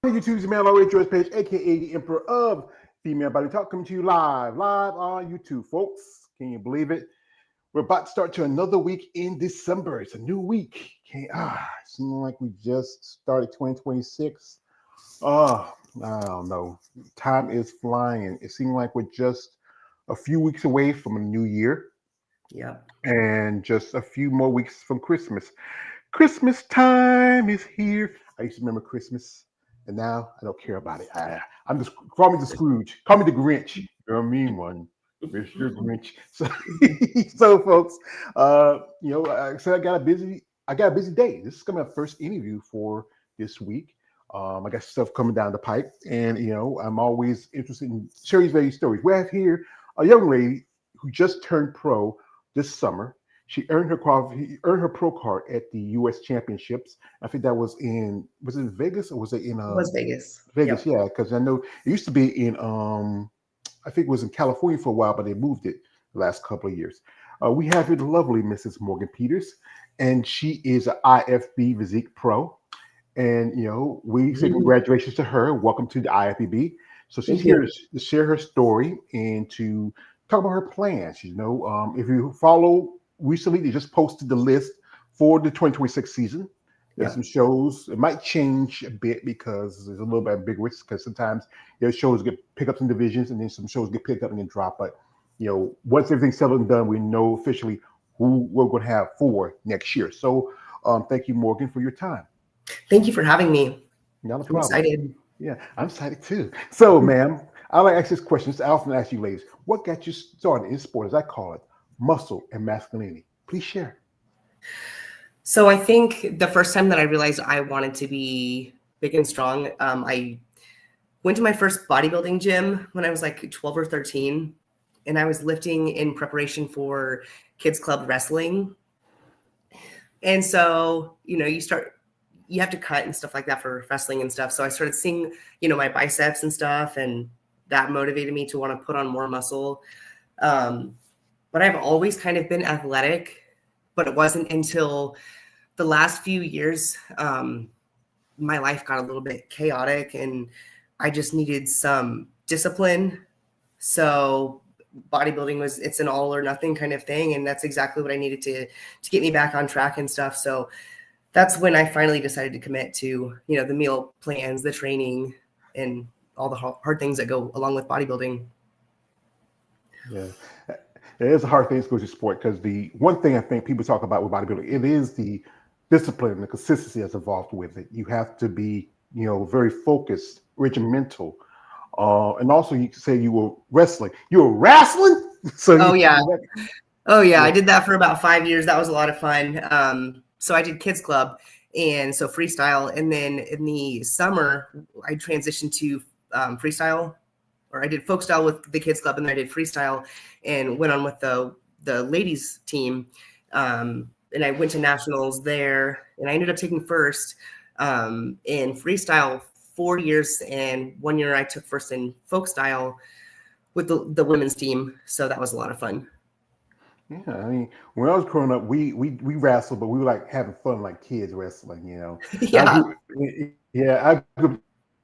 YouTube's man, Laurie George Page, aka the Emperor of Female Body Talk, coming to you live on YouTube, folks. Can you believe it? We're about to start to another week in December. It's a new week. It seems like we just started 2026. Oh, I don't know. Time is flying. It seems like we're just a few weeks away from a new year. Yeah. And just a few more weeks from Christmas. Christmas time is here. I used to remember Christmas, and now I don't care about it. I'm just call me the Scrooge, call me the Grinch. You're a mean one, Mr. Grinch. So folks, so I got a busy day. This is gonna be my first interview for this week. I got stuff coming down the pipe, and I'm always interested in sharing these stories. We have here a young lady who just turned pro this summer. She earned her pro card at the U.S. Championships. I think that was in Vegas or was it in It was Vegas? Vegas, Yep. yeah, because I know it used to be in I think it was in California for a while, but they moved it the last couple of years. We have here the lovely Mrs. Morgan Peters, and she is an IFB Physique Pro. And we say congratulations to her. Welcome to the IFBB. So she's Thank here you. to share her story and to talk about her plans. If you follow recently, they just posted the list for the 2026 season. There's some shows. It might change a bit because there's a little bit ambiguous because sometimes shows get picked up in divisions and then some shows get picked up and then drop. But once everything's settled and done, we know officially who we're going to have for next year. So thank you, Morgan, for your time. Thank you for having me. Not a I'm problem. excited. Yeah, I'm excited too. So, ma'am, I like to ask this question. I often ask you ladies, what got you started in sport, as I call it, muscle and masculinity? Please share. So I think the first time that I realized I wanted to be big and strong, I went to my first bodybuilding gym when I was like 12 or 13, and I was lifting in preparation for kids club wrestling. And so, you have to cut and stuff like that for wrestling and stuff. So I started seeing, my biceps and stuff, and that motivated me to want to put on more muscle. But I've always kind of been athletic, but it wasn't until the last few years, my life got a little bit chaotic and I just needed some discipline. So bodybuilding it's an all or nothing kind of thing. And that's exactly what I needed to get me back on track and stuff. So that's when I finally decided to commit to, the meal plans, the training, and all the hard things that go along with bodybuilding. Yeah, it is a hard thing to go to sport because the one thing I think people talk about with bodybuilding, it is the discipline and the consistency that's involved with it. You have to be, very focused, regimental. And also you say you were wrestling. You were wrestling? Oh, yeah. I did that for about 5 years. That was a lot of fun. So I did kids club and so freestyle. And then in the summer, I transitioned to freestyle, or I did folk style with the kids club, and then I did freestyle and went on with the ladies team. And I went to nationals there, and I ended up taking first in freestyle 4 years. And 1 year I took first in folk style with the women's team. So that was a lot of fun. Yeah, I mean, when I was growing up, we wrestled, but we were like having fun, like kids wrestling, Yeah. I grew up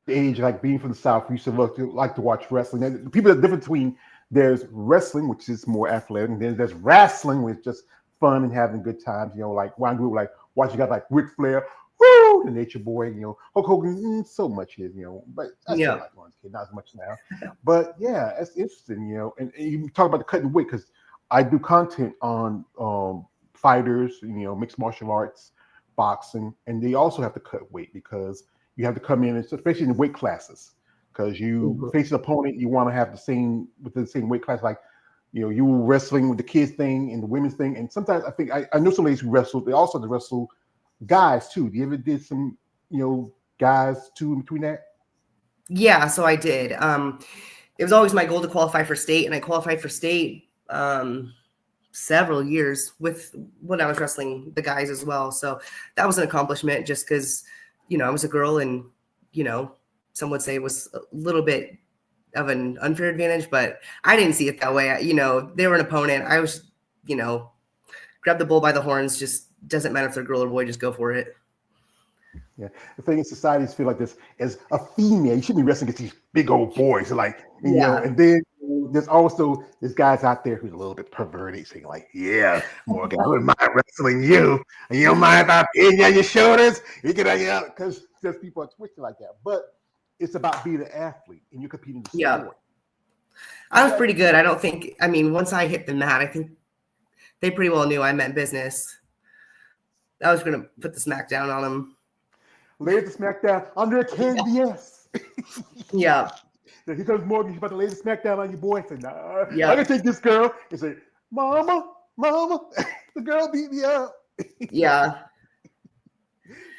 the age like being from the South. We used to like to watch wrestling. And people are different between there's wrestling, which is more athletic, and then there's wrestling, which is just fun and having good times. Like one group like watching guys like Ric Flair, woo, the Nature Boy, Hulk Hogan, so much is, but I still like going kid, not as much now. But yeah, it's interesting, and you talk about the cutting weight because I do content on fighters, mixed martial arts, boxing, and they also have to cut weight because you have to come in, especially in weight classes, because you face an opponent, you want to have the same weight class. Like, you were wrestling with the kids thing and the women's thing, and sometimes I think I know some ladies who wrestle. They also have to wrestle guys too. Do you ever did some, guys too in between that? Yeah, so I did. It was always my goal to qualify for state, and I qualified for state several years with when I was wrestling the guys as well. So that was an accomplishment just because, I was a girl and, some would say it was a little bit of an unfair advantage, but I didn't see it that way. They were an opponent. I was, grab the bull by the horns. Just doesn't matter if they're girl or boy, just go for it. Yeah, the thing is, societies feel like this as a female, you shouldn't be wrestling against these big old boys, like, and, Yeah. and then there's also there's guys out there who's a little bit perverted, saying like, "Yeah, Morgan, I wouldn't mind wrestling you, and you don't mind about being on your shoulders, you can, because there's people on Twitch like that." But it's about being an athlete, and you're competing in the Yeah. sport. I was pretty good. I don't think, I mean, once I hit the mat, I think they pretty well knew I meant business. I was going to put the smack down on them. Lay the smackdown under a canvas. Yeah. Here comes Morgan. He's about to lay the smackdown on your boy. Say, "Nah, Yeah. I can take this girl." And say, "Mama, mama, the girl beat me up." Yeah.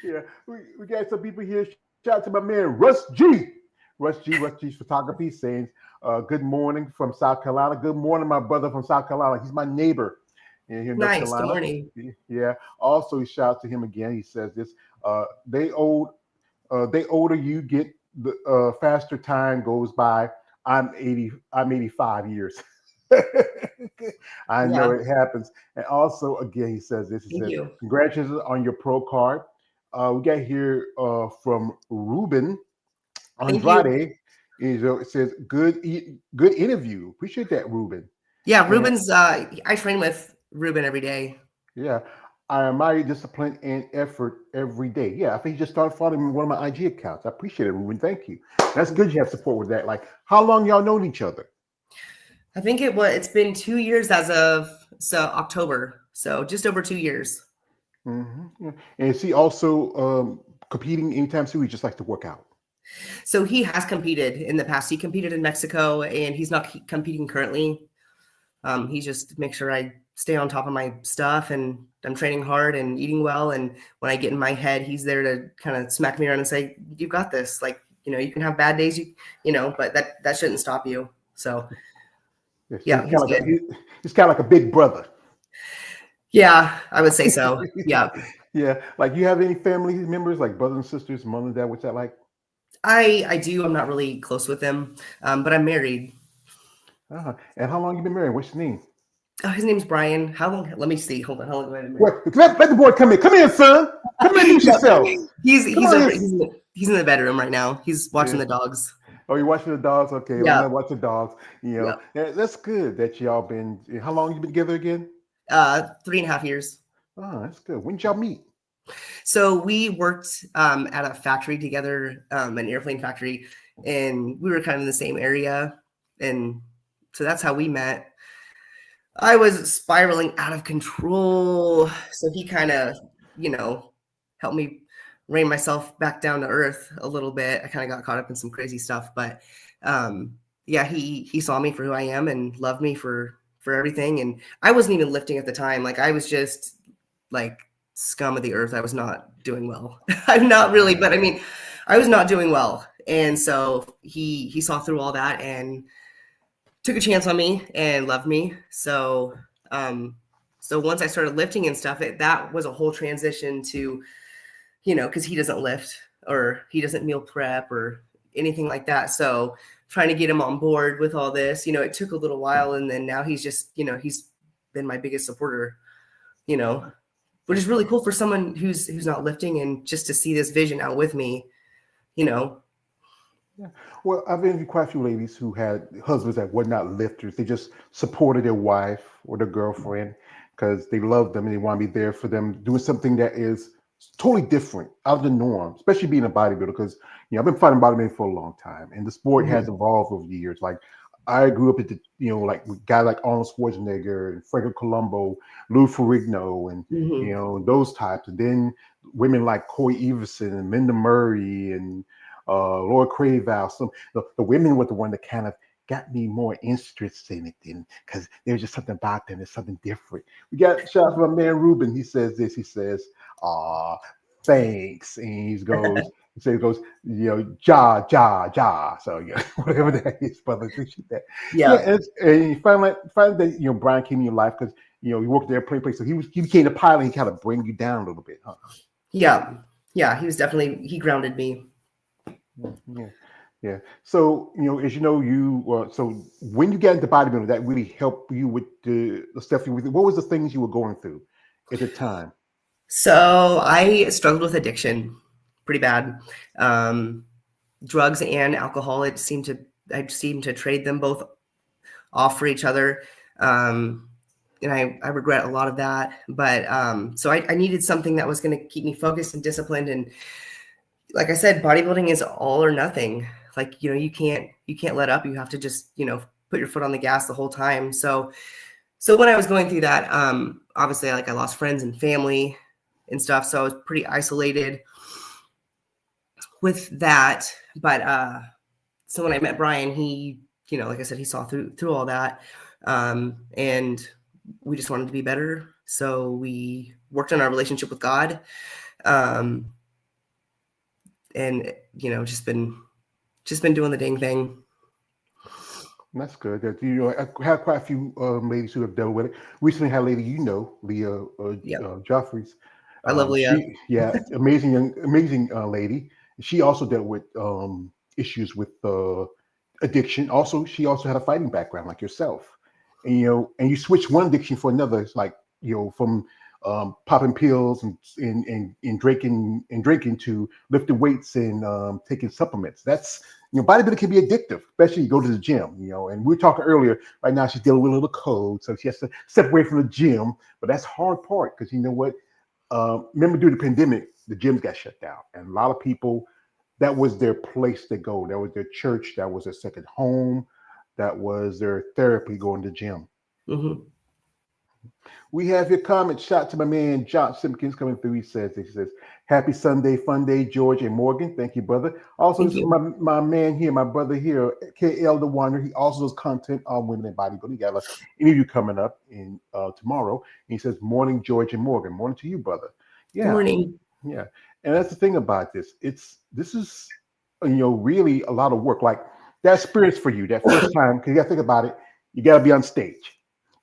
Yeah, we got some people here. Shout out to my man Russ G. Russ G's photography saying, "Good morning from South Carolina. Good morning, my brother from South Carolina. He's my neighbor here in North Nice. Good Carolina." morning. Yeah. Also, shout out to him again. He says this: they older you get, the faster time goes by. I'm 80. I'm 85 years. I know Yeah. it happens. And also, again, he says this. He Thank says, you. "Congratulations on your pro card." We got here from Ruben Thank you. Andrade. It says, good interview. Appreciate that, Ruben. Yeah. And Ruben's, I train with Ruben every day. yeah, I admire discipline and effort every day. Yeah, I think he just started following me on one of my IG accounts. I appreciate it, Ruben. Thank you. That's good you have support with that. Like, how long y'all known each other? I think it's been 2 years as of October. So just over 2 years. Yeah. And is he also competing anytime soon? He just likes to work out. So he has competed in the past. He competed in Mexico, and he's not competing currently. He just makes sure I stay on top of my stuff, and I'm training hard and eating well. And when I get in my head, he's there to kind of smack me around and say, "You got this." Like, you can have bad days, but that shouldn't stop you. So Yes, yeah, he's good. He's kind of like a big brother. Yeah, I would say so. Yeah. Yeah. Like, you have any family members, like brothers and sisters, mom and dad? What's that like? I do. I'm not really close with them, but I'm married. And how long you been married? What's his name? Oh, his name's Brian. How long? Let me see. Hold on. How long have I been married? Let the boy come in. Come in, son. Come in, introduce yourself. He's in the bedroom right now. He's watching the dogs. Oh, you're watching the dogs? Okay, Yeah. I'm watching the dogs. Yeah, that's good that y'all been. How long you been together again? 3.5 years. Oh, that's good. When did y'all meet? So we worked at a factory together, an airplane factory, and we were kind of in the same area, and so that's how we met. I was spiraling out of control, so he kind of, helped me rein myself back down to earth a little bit. I kind of got caught up in some crazy stuff, but yeah, he saw me for who I am and loved me for everything. And I wasn't even lifting at the time. Like, I was just like scum of the earth. I was not doing well. I'm not really, but I mean, I was not doing well. And so he saw through all that and took a chance on me and loved me. So so once I started lifting and stuff, that was a whole transition to, because he doesn't lift or he doesn't meal prep or anything like that. So trying to get him on board with all this, it took a little while. And then now he's just, he's been my biggest supporter, which is really cool for someone who's not lifting, and just to see this vision out with me, Yeah. Well, I've interviewed quite a few ladies who had husbands that were not lifters. They just supported their wife or their girlfriend because they loved them and they want to be there for them, doing something that is totally different, out of the norm, especially being a bodybuilder. Because I've been fighting bodybuilding for a long time, and the sport has evolved over the years. Like, I grew up at the, like with guys like Arnold Schwarzenegger and Franco Columbo, Lou Ferrigno, and those types. And then women like Corey Everson and Minda Murray and Laura Craval. So the women were the one that kind of got me more interested in it, because there's just something about them. There's something different. We got shout out to my man Ruben. He says this. He says, thanks. And he goes, ja, ja, ja. So whatever that is, brother, appreciate that. Yeah. And you find that Brian came in your life because he worked there, play, so he became a pilot. And he kind of bring you down a little bit, huh? Yeah, he grounded me. Yeah. So as so when you got into bodybuilding, that really helped you with the stuff you were. What was the things you were going through at the time? So I struggled with addiction, pretty bad. Drugs and alcohol, I seem to trade them both off for each other. And I regret a lot of that. But so I needed something that was going to keep me focused and disciplined. And like I said, bodybuilding is all or nothing. Like, you can't let up. You have to just, put your foot on the gas the whole time. So when I was going through that, obviously I lost friends and family and stuff. So I was pretty isolated with that. But so when I met Brian, he, like I said, he saw through all that. And we just wanted to be better. So we worked on our relationship with God. And, just been doing the dang thing. That's good. I have quite a few ladies who have dealt with it. Recently had a lady, Leah Joffreys. I love Leah. Amazing lady. She also dealt with issues with addiction. Also, she also had a fighting background like yourself. And you switch one addiction for another. It's like from popping pills and drinking to lifting weights and taking supplements. That's bodybuilding can be addictive, especially you go to the gym. And we were talking earlier. Right now, she's dealing with a little cold, so she has to step away from the gym. But that's hard part because you know what? Remember during the pandemic, the gyms got shut down, and a lot of people, that was their place to go. That was their church. That was their second home. That was their therapy, going to the gym. Mm-hmm. We have your comment. Shout to my man John Simpkins coming through. He says, "Happy Sunday, fun day, George and Morgan." Thank you, brother. Also, this is my man here, my brother here, KL the Wonder. He also does content on women in bodybuilding. He got an interview coming up in tomorrow. And he says, "Morning, George and Morgan." Morning to you, brother. Yeah. Morning. Yeah, and that's the thing about this. This is really a lot of work. Like that experience for you, that first time, because you got to think about it. You got to be on stage.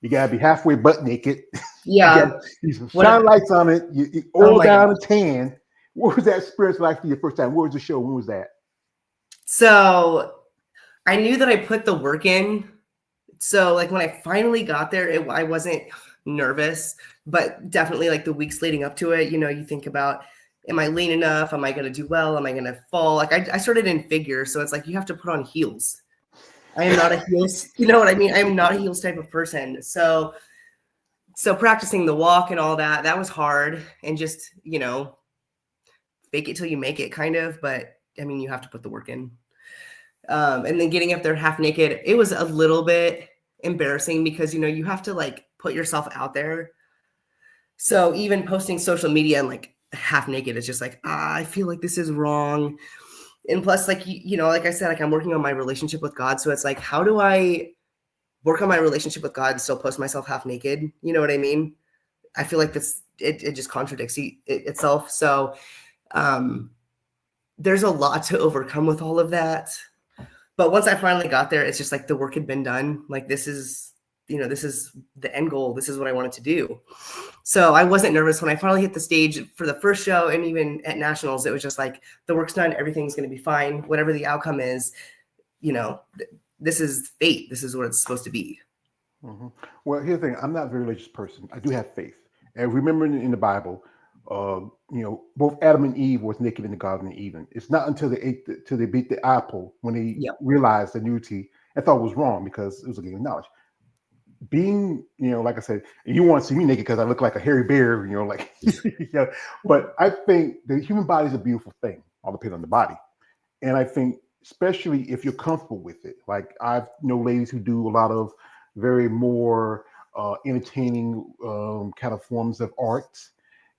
You gotta be halfway butt naked. Yeah. You shine lights on it. You oil down a tan. What was that experience like for your first time? Where was the show? When was that? So I knew that I put the work in. So when I finally got there, I wasn't nervous, but definitely the weeks leading up to it, you think about, am I lean enough? Am I going to do well? Am I going to fall? I started in figure. So it's you have to put on heels. I am not a heels, you know what I mean? I am not a heels type of person. So practicing the walk and all that was hard, and just, fake it till you make it kind of, but I mean, you have to put the work in. And then getting up there half naked, it was a little bit embarrassing because, you have to put yourself out there. So even posting social media and half naked is just I feel like this is wrong. And plus, like I said, I'm working on my relationship with God. So it's how do I work on my relationship with God and still post myself half naked? You know what I mean? I feel like it just contradicts itself. So there's a lot to overcome with all of that. But once I finally got there, it's just the work had been done. This is the end goal. This is what I wanted to do. So I wasn't nervous when I finally hit the stage for the first show, and even at nationals, it was just the work's done. Everything's going to be fine. Whatever the outcome is, this is fate. This is what it's supposed to be. Mm-hmm. Well, here's the thing. I'm not a very religious person. I do have faith. And remember in the Bible, both Adam and Eve was naked in the Garden of Eden. It's not until they beat the apple when they realized the nudity and thought it was wrong because it was a game of knowledge. Being, like I said, you want to see me naked because I look like a hairy bear, but I think the human body is a beautiful thing. All depends on the body. And I think, especially if you're comfortable with it, I've ladies who do a lot of very more entertaining kind of forms of art,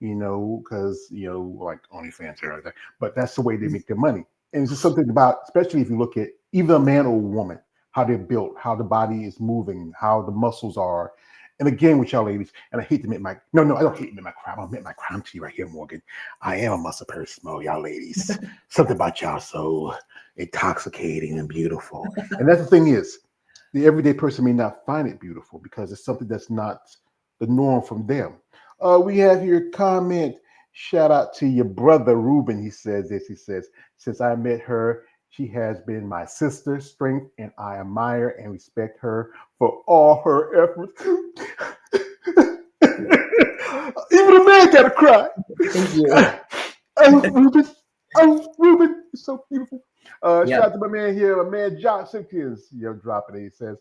because, like OnlyFans or like, but that's the way they make their money. And it's just something about, especially if you look at either a man or a woman, how they're built, how the body is moving, how the muscles are. And again, with y'all ladies, and I hate to admit I don't hate to admit my crime. I'll admit my crime to you right here, Morgan. I am a muscle person, y'all ladies. Something about y'all so intoxicating and beautiful. And that's the thing is, the everyday person may not find it beautiful because it's something that's not the norm from them. We have your comment. Shout out to your brother, Ruben. He says this. He says, since I met her, she has been my sister's strength, and I admire and respect her for all her efforts. Even a man gotta cry. Thank you. Ruben, Oh, Ruben, it's so beautiful. Shout Yep. out to my man here, my man Josh Simpkins. Dropping it. He says,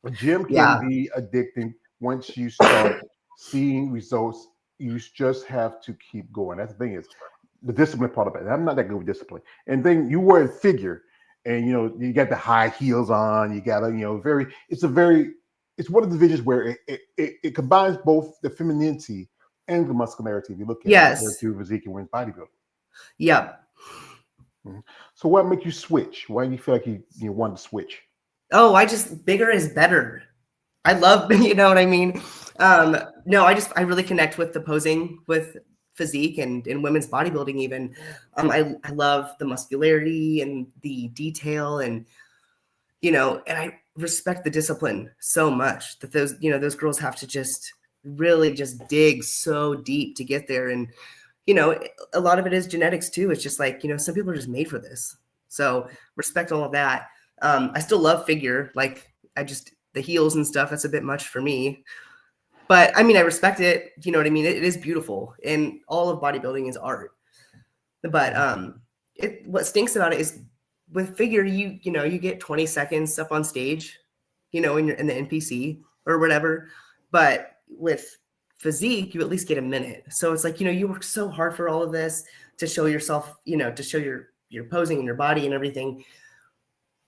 a gym can Yeah. be addicting once you start seeing results. You just have to keep going. That's the thing is the discipline part of it. I'm not that good with discipline. And then you wear a figure, and you got the high heels on. You got a very. It's one of the divisions where it combines both the femininity and the muscularity. If you look at it compared Yes. to physique and women's bodybuilding. Yep. Mhm. So what make you switch? Why do you feel like you want to switch? Oh, bigger is better. I love, you know what I mean? No, I really connect with the posing with physique and in women's bodybuilding even. I love the muscularity and the detail and and I respect the discipline so much that those girls have to just really just dig so deep to get there. And a lot of it is genetics too. It's just like, some people are just made for this. So respect all of that. I still love figure. Like the heels and stuff, that's a bit much for me. But I mean, I respect it. You know what I mean? It is beautiful. And all of bodybuilding is art. But what stinks about it is with figure, you get 20 seconds up on stage, in the NPC or whatever. But with physique, you at least get a minute. So it's like, you work so hard for all of this to show yourself, to show your posing and your body and everything.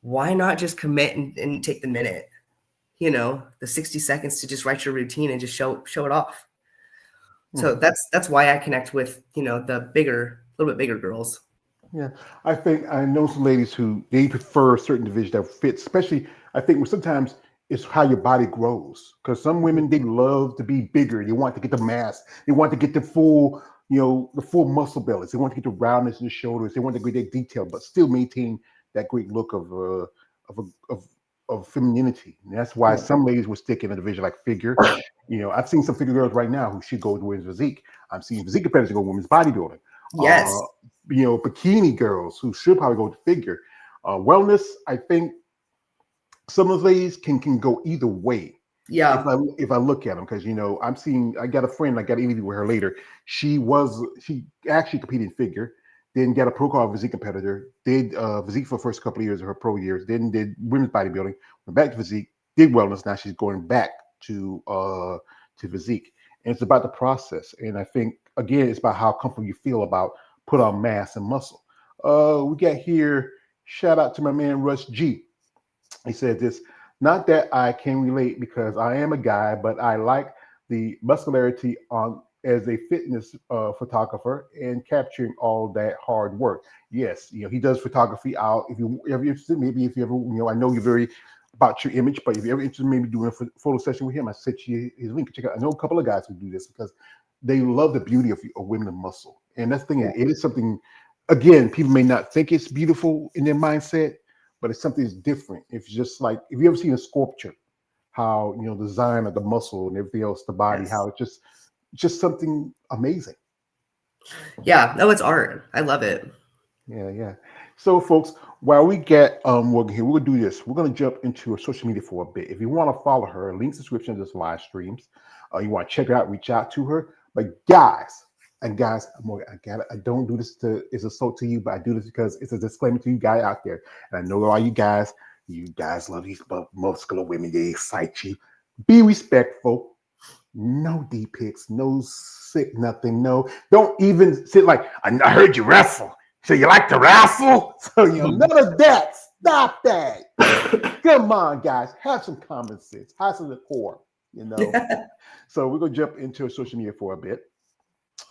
Why not just commit and take the minute, the 60 seconds to just write your routine and just show it off. So that's why I connect with, the little bit bigger girls. Yeah, I think I know some ladies who they prefer certain divisions that fit. Especially, I think sometimes it's how your body grows. Because some women they love to be bigger. They want to get the mass. They want to get the full, the full muscle bellies. They want to get the roundness in the shoulders. They want to get that detail, but still maintain that great look of femininity. And that's why Yeah. some ladies will stick in a division like figure. I've seen some figure girls right now who should go to women's physique. I'm seeing physique competitors go to women's bodybuilding. Yes. Bikini girls who should probably go to figure. Wellness, I think some of those ladies can go either way. Yeah. If I look at them, because I got a friend, I got an interview with her later. She actually competed in figure, then got a pro card physique competitor, did physique for the first couple of years of her pro years, then did women's bodybuilding, went back to physique, did wellness. Now she's going back to physique. And it's about the process. And I think again, it's about how comfortable you feel about put on mass and muscle. We got here, shout out to my man Russ G. He said this, not that I can relate because I am a guy, but I like the muscularity on as a fitness photographer and capturing all that hard work. Yes, he does photography out. If you're ever interested, maybe if you ever, I know you're very about your image, but if you're ever interested, maybe doing a photo session with him, I sent you his link. Check out. I know a couple of guys who do this because they love the beauty of women and muscle. And that's the thing, it is something, again, people may not think it's beautiful in their mindset, but it's something that's different. It's just like, if you ever seen a sculpture, how, the design of the muscle and everything else, the body, Yes. how it's just something amazing. Yeah. No, it's art. I love it. Yeah. So, folks, while we get Morgan here, we're gonna do this. We're gonna jump into her social media for a bit. If you want to follow her, links in the description of this live streams. You want to check her out, reach out to her. But guys, Morgan, I don't do this as a salt to you, but I do this because it's a disclaimer to you guys out there. And I know all you guys love these muscular women. They excite you. Be respectful. No D pics, no sick nothing, no. Don't even sit like, I heard you wrestle. So you like to wrestle? So none of that. Stop that. Come on, guys. Have some common sense. Have some decor, So we're gonna jump into social media for a bit.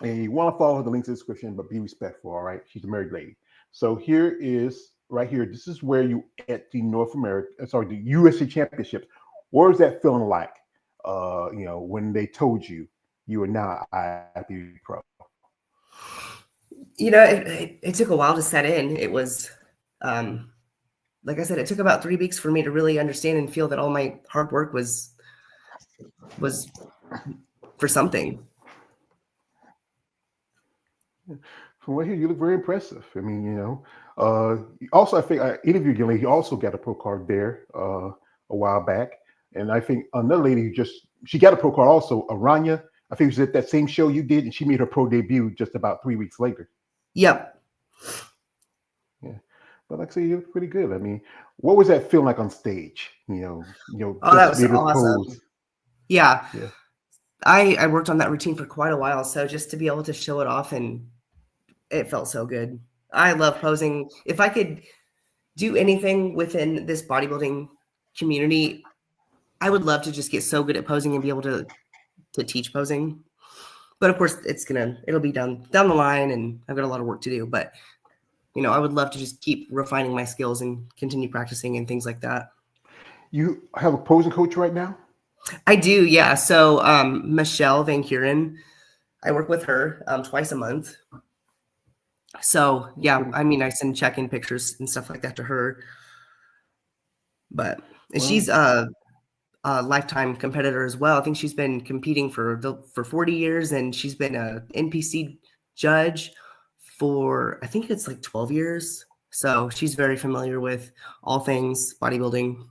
And you want to follow the links in the description, but be respectful, all right? She's a married lady. So here is right here. This is where you at the the USA Championships. What was that feeling like? When they told you you were now IFBB pro. It took a while to set in. It was, like I said, it took about 3 weeks for me to really understand and feel that all my hard work was for something. From what I hear, you look very impressive. I mean, also I think I interviewed you, lady. You also got a pro card there a while back, and I think another lady who she got a pro card also, I think it was at that same show you did, and she made her pro debut just about 3 weeks later. Yep. Yeah. But like I say, you're pretty good. I mean, what was that feeling like on stage? Oh, that Just to was be able to awesome. pose. Yeah. Yeah. I worked on that routine for quite a while. So just to be able to show it off, and it felt so good. I love posing. If I could do anything within this bodybuilding community, I would love to just get so good at posing and be able to teach posing. But of course, it'll be down the line, and I've got a lot of work to do. But I would love to just keep refining my skills and continue practicing and things like that. You have a posing coach right now? I do, yeah. So Michelle Van Kuren, I work with her twice a month. So yeah, I mean, I send check-in pictures and stuff like that to her. But she's a lifetime competitor as well. I think she's been competing for 40 years, and she's been a NPC judge for, I think it's like 12 years. So she's very familiar with all things bodybuilding.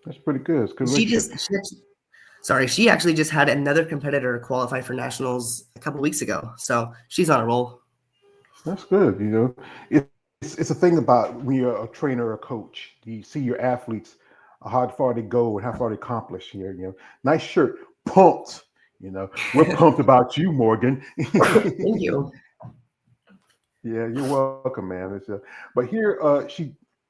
That's pretty good. It's a good relationship. She actually just had another competitor qualify for nationals a couple weeks ago. So she's on a roll. That's good. It's a thing about when you're a trainer or a coach. You see your athletes, how far they go and how far they accomplish here. Nice shirt, pumped. We're pumped about you, Morgan. Thank you. Yeah, you're welcome, man. But here,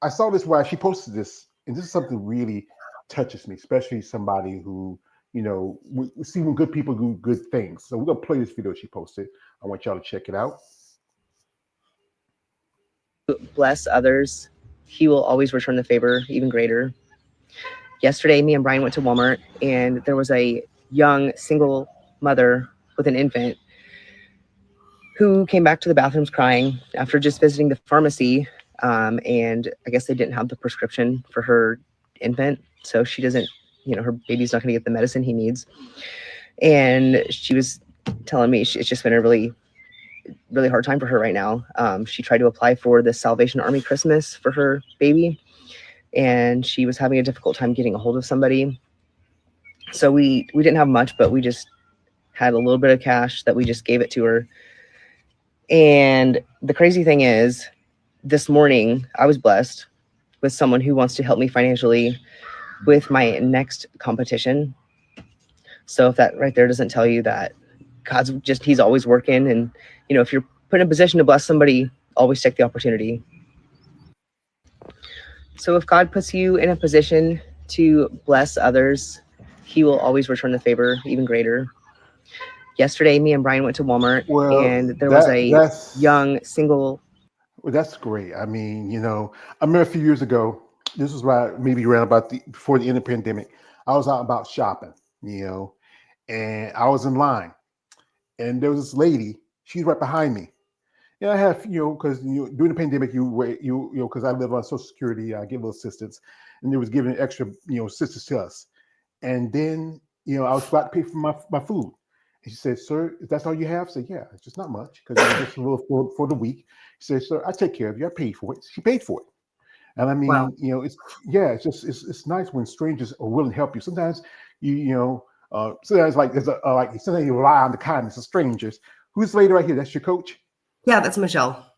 I saw this why she posted this, and this is something really touches me, especially somebody who, we see when good people do good things. So we're gonna play this video she posted. I want y'all to check it out. Bless others, he will always return the favor even greater. Yesterday, me and Brian went to Walmart, and there was a young single mother with an infant who came back to the bathrooms crying after just visiting the pharmacy. And I guess they didn't have the prescription for her infant. So she doesn't, her baby's not going to get the medicine he needs. And she was telling me it's just been a really, really hard time for her right now. She tried to apply for the Salvation Army Christmas for her baby, and she was having a difficult time getting a hold of somebody. So we didn't have much, but we just had a little bit of cash that we just gave it to her. And the crazy thing is, this morning I was blessed with someone who wants to help me financially with my next competition. So if that right there doesn't tell you that he's always working, and if you're put in a position to bless somebody, always take the opportunity. So if God puts you in a position to bless others, he will always return the favor even greater. Yesterday, me and Brian went to Walmart, and there was a young single. Well, that's great. I mean, I remember a few years ago, this was maybe around before the end of the pandemic, I was out about shopping, and I was in line, and there was this lady, she's right behind me. And I have, because during the pandemic, because I live on Social Security, I get a little assistance, and they was giving extra, assistance to us. And then, I was about to pay for my food. And she said, "Sir, if that's all you have?" I said, "Yeah, it's just not much, because it's just a little for the week." She said, "Sir, I take care of you. I paid for it." She paid for it. And I mean, Wow. it's nice when strangers are willing to help you. Sometimes sometimes sometimes you rely on the kindness of strangers. Who's the lady right here? That's your coach? Yeah, that's Michelle.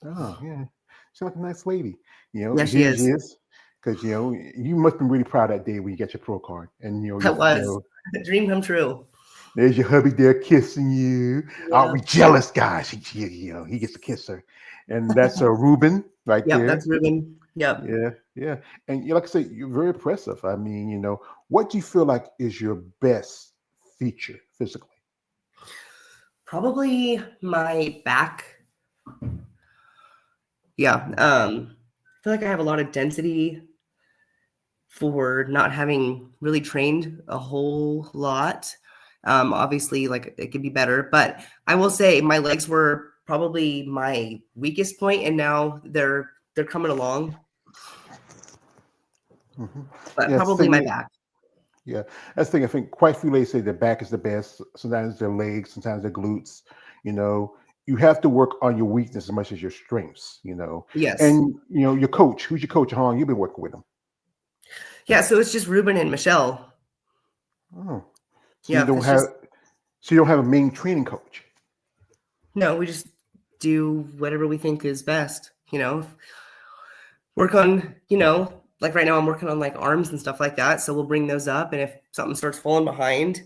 Oh, yeah. She's like a nice lady. Yeah, she is. Because, you must have been really proud that day when you get your pro card. And, That was a dream come true. There's your hubby there kissing you. Yeah. Aren't we jealous, guys? He gets to kiss her. And that's Ruben right there. Yeah, that's Ruben. Yep. Yeah. And like I say, you're very impressive. I mean, what do you feel like is your best feature physically? Probably my back. Yeah. I feel like I have a lot of density for not having really trained a whole lot. Obviously, like, it could be better, but I will say my legs were probably my weakest point, and now they're coming along. Mm-hmm. But probably my back. Yeah, that's the thing. I think quite a few ladies say their back is the best. Sometimes their legs, sometimes their glutes. You have to work on your weakness as much as your strengths. Yes. And your coach. Who's your coach? How long you've been working with him? Yeah, so it's just Ruben and Michelle. Oh, so yeah. you don't have a main training coach. No, we just do whatever we think is best, work on, like right now I'm working on like arms and stuff like that. So we'll bring those up. And if something starts falling behind,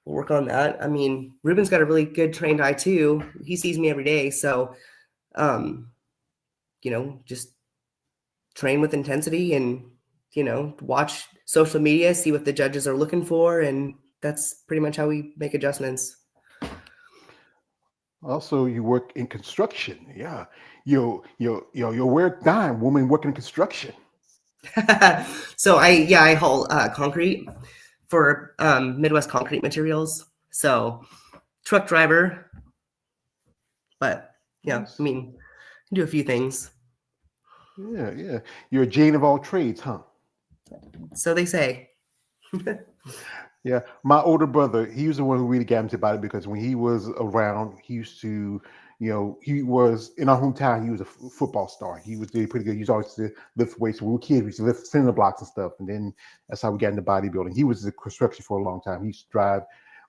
we'll work on that. I mean, Ruben's got a really good trained eye too. He sees me every day. So, just train with intensity and, watch social media, see what the judges are looking for. And that's pretty much how we make adjustments. Also, you work in construction. Yeah. You're work dime woman working in construction. So I haul concrete for Midwest Concrete Materials. So truck driver, but yeah, Nice. I mean, do a few things. Yeah. You're a Jane of all trades, huh? So they say. Yeah, my older brother, he was the one who really got me about it because when he was around, he used to, he was in our hometown. He was a football star. He was really pretty good. He was always to lift weights. When we were kids, we used to lift cinder blocks and stuff. And then that's how we got into bodybuilding. He was in construction for a long time. He used to drive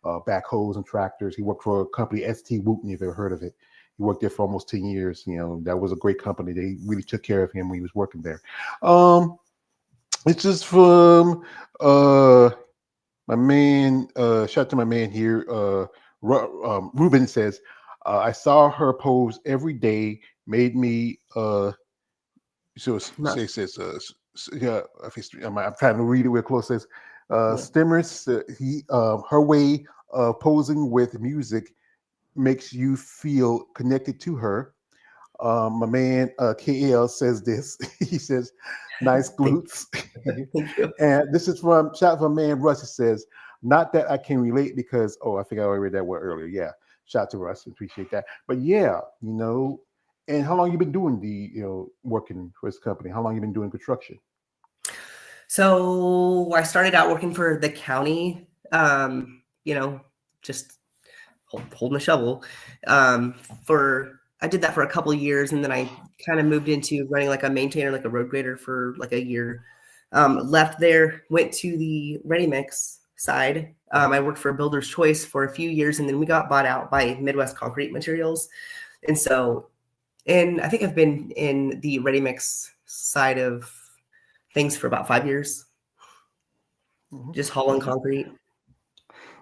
backhoes and tractors. He worked for a company, ST Wooten, if you've ever heard of it. He worked there for almost 10 years. That was a great company. They really took care of him when he was working there. It's just from my man, shout out to my man here. Ruben says, I saw her pose every day, made me. Says, yeah. I'm trying to read it real close. Says, Stimmers, her way of posing with music makes you feel connected to her. My man KL says this. He says, "Nice glutes." Thank you. And this is from shout out to my man Russ. He says, "Not that I can relate because I think I already read that word earlier." Yeah, shout out to Russ. Appreciate that. But yeah, and how long you been doing working for this company? How long you been doing construction? So I started out working for the county. Just holding a shovel. I did that for a couple of years, and then I kind of moved into running like a maintainer, like a road grader for like a year. Left there, went to the ready mix side. I worked for Builder's Choice for a few years, and then we got bought out by Midwest Concrete Materials. And I think I've been in the ready mix side of things for about 5 years, just hauling concrete.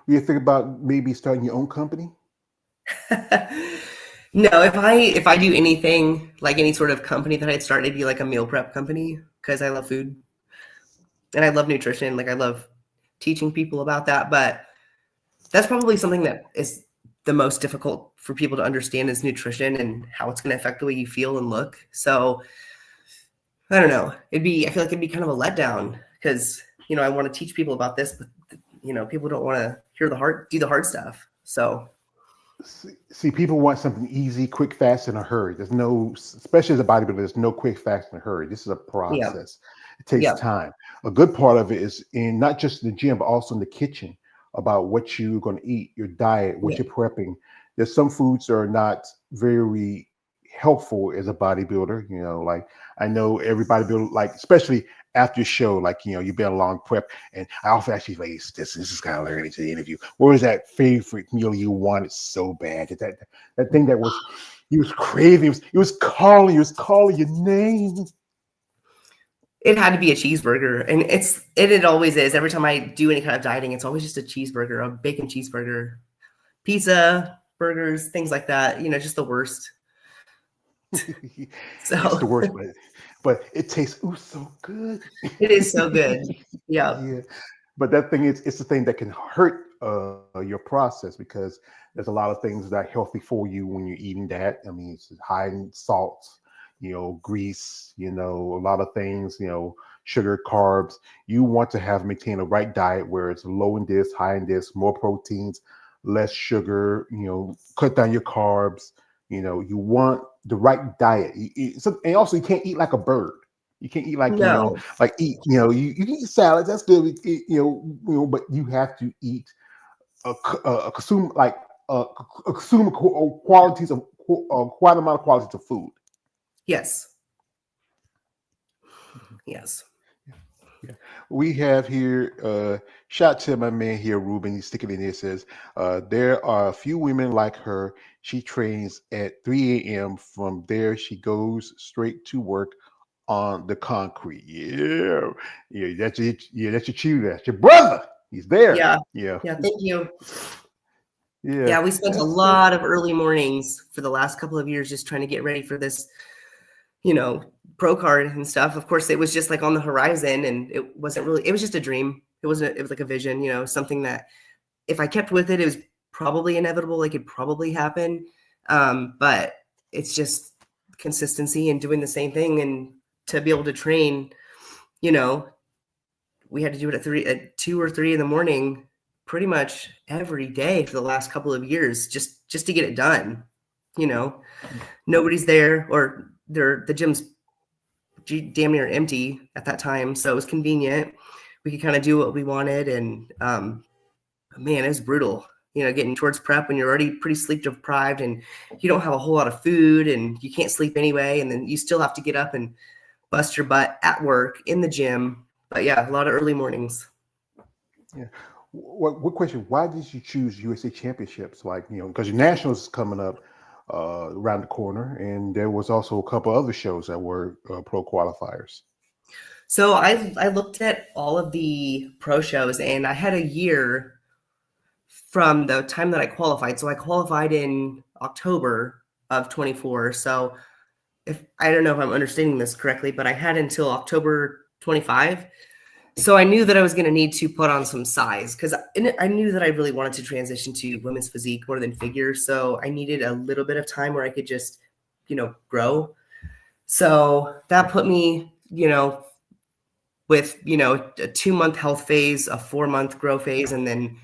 You think about maybe starting your own company? No, if I do anything like any sort of company that I'd start, it'd be like a meal prep company because I love food and I love nutrition. Like I love teaching people about that, but that's probably something that is the most difficult for people to understand is nutrition and how it's going to affect the way you feel and look. So I don't know. I feel like it'd be kind of a letdown because, I want to teach people about this, but people don't want to do the hard stuff. So see, people want something easy, quick, fast, in a hurry. There's no, especially as a bodybuilder, there's no quick, fast, in a hurry. This is a process. It takes time. A good part of it is in not just the gym, but also in the kitchen about what you're going to eat, your diet, what you're prepping. There's some foods that are not very helpful as a bodybuilder. Like I know every bodybuilder, like especially after your show, like you've been a long prep, and I often actually like this is kind of learning to the interview. What was that favorite meal you wanted so bad? That thing that was you was craving, it was calling your name. It had to be a cheeseburger, and it always is. Every time I do any kind of dieting, it's always just a cheeseburger, a bacon cheeseburger, pizza, burgers, things like that. Just the worst. So it's the worst, but it tastes so good. It is so good. Yeah. But that thing it's the thing that can hurt your process because there's a lot of things that are healthy for you when you're eating that. I mean, it's high in salts, grease, a lot of things, sugar, carbs. You want to maintain a right diet where it's low in this, high in this, more proteins, less sugar, cut down your carbs. You want the right diet. And also you can't eat like a bird. You can't eat like, you can eat salads. That's good. But you have to eat consume qualities of quite amount of qualities of food. Yes. Yeah. We have here, shout to my man here, Ruben. He's sticking in here. Says, there are a few women like her. She trains at 3 a.m. From there, she goes straight to work on the concrete. Yeah, yeah, that's your chew. That's your brother. He's there. Yeah. Yeah, Yeah. Thank you. yeah. Yeah. We spent a lot of early mornings for the last couple of years just trying to get ready for this, pro card and stuff. Of course, it was just like on the horizon, and it wasn't really, it was just a dream. It was like a vision, something that if I kept with it, it was probably inevitable. It could probably happen. But it's just consistency and doing the same thing. And to be able to train, we had to do it at 2 or 3 in the morning, pretty much every day for the last couple of years, just to get it done. Nobody's there, or the gym's damn near empty at that time. So it was convenient. We could kind of do what we wanted. And man, it was brutal, getting towards prep when you're already pretty sleep deprived and you don't have a whole lot of food and you can't sleep anyway. And then you still have to get up and bust your butt at work in the gym. But yeah, a lot of early mornings. Yeah. What question? Why did you choose USA Championships? Like, because your nationals is coming up around the corner, and there was also a couple other shows that were pro qualifiers. So I looked at all of the pro shows, and I had a year from the time that I qualified. So I qualified in October of 24. So I don't know if I'm understanding this correctly, but I had until October 25. So I knew that I was going to need to put on some size, because I knew that I really wanted to transition to women's physique more than figure. So I needed a little bit of time where I could just, grow. So that put me, with, a 2-month health phase, a 4-month grow phase, and then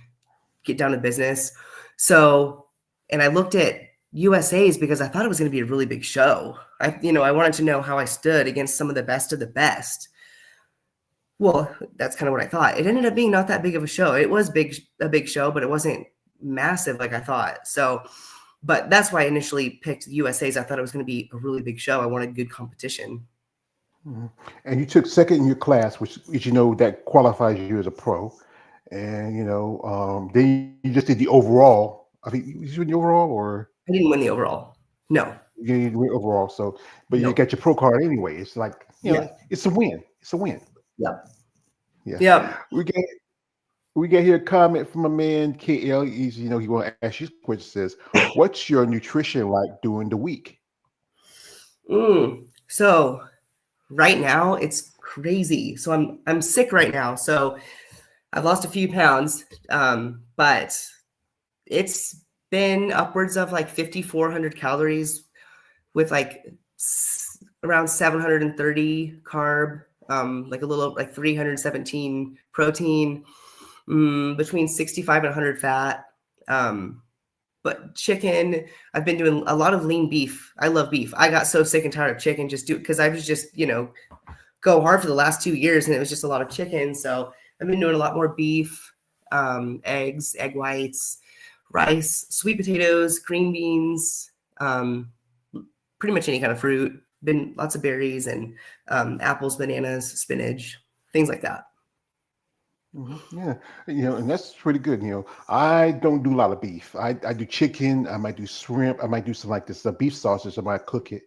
get down to business. So, and I looked at USA's because I thought it was going to be a really big show. I wanted to know how I stood against some of the best of the best. Well, that's kind of what I thought. It ended up being not that big of a show. It was a big show, but it wasn't massive like I thought. So, but that's why I initially picked USA's. I thought it was going to be a really big show. I wanted good competition. Mm-hmm. And you took second in your class, which that qualifies you as a pro. And then you just did the overall. I think you win the overall, or I didn't win the overall. No, you didn't win overall. So, but you Nope. got your pro card anyway. It's like Yeah. it's a win. It's a win. Yep. Yeah. Yep. We get here a comment from a man, KL. He want to ask you a question. Says, "What's your nutrition like during the week?" So right now it's crazy. So I'm sick right now. So I've lost a few pounds, but it's been upwards of like 5,400 calories with like around 730 carb, like a little like 317 protein, between 65 and 100 fat. But chicken, I've been doing a lot of lean beef. I love beef. I got so sick and tired of chicken because I was just, go hard for the last 2 years, and it was just a lot of chicken. So I've been doing a lot more beef, eggs, egg whites, rice, sweet potatoes, green beans, pretty much any kind of fruit. Been lots of berries and apples, bananas, spinach, things like that. Mm-hmm. Yeah, and that's pretty good. I don't do a lot of beef. I do chicken. I might do shrimp. I might do some like this beef sausage. I might cook it.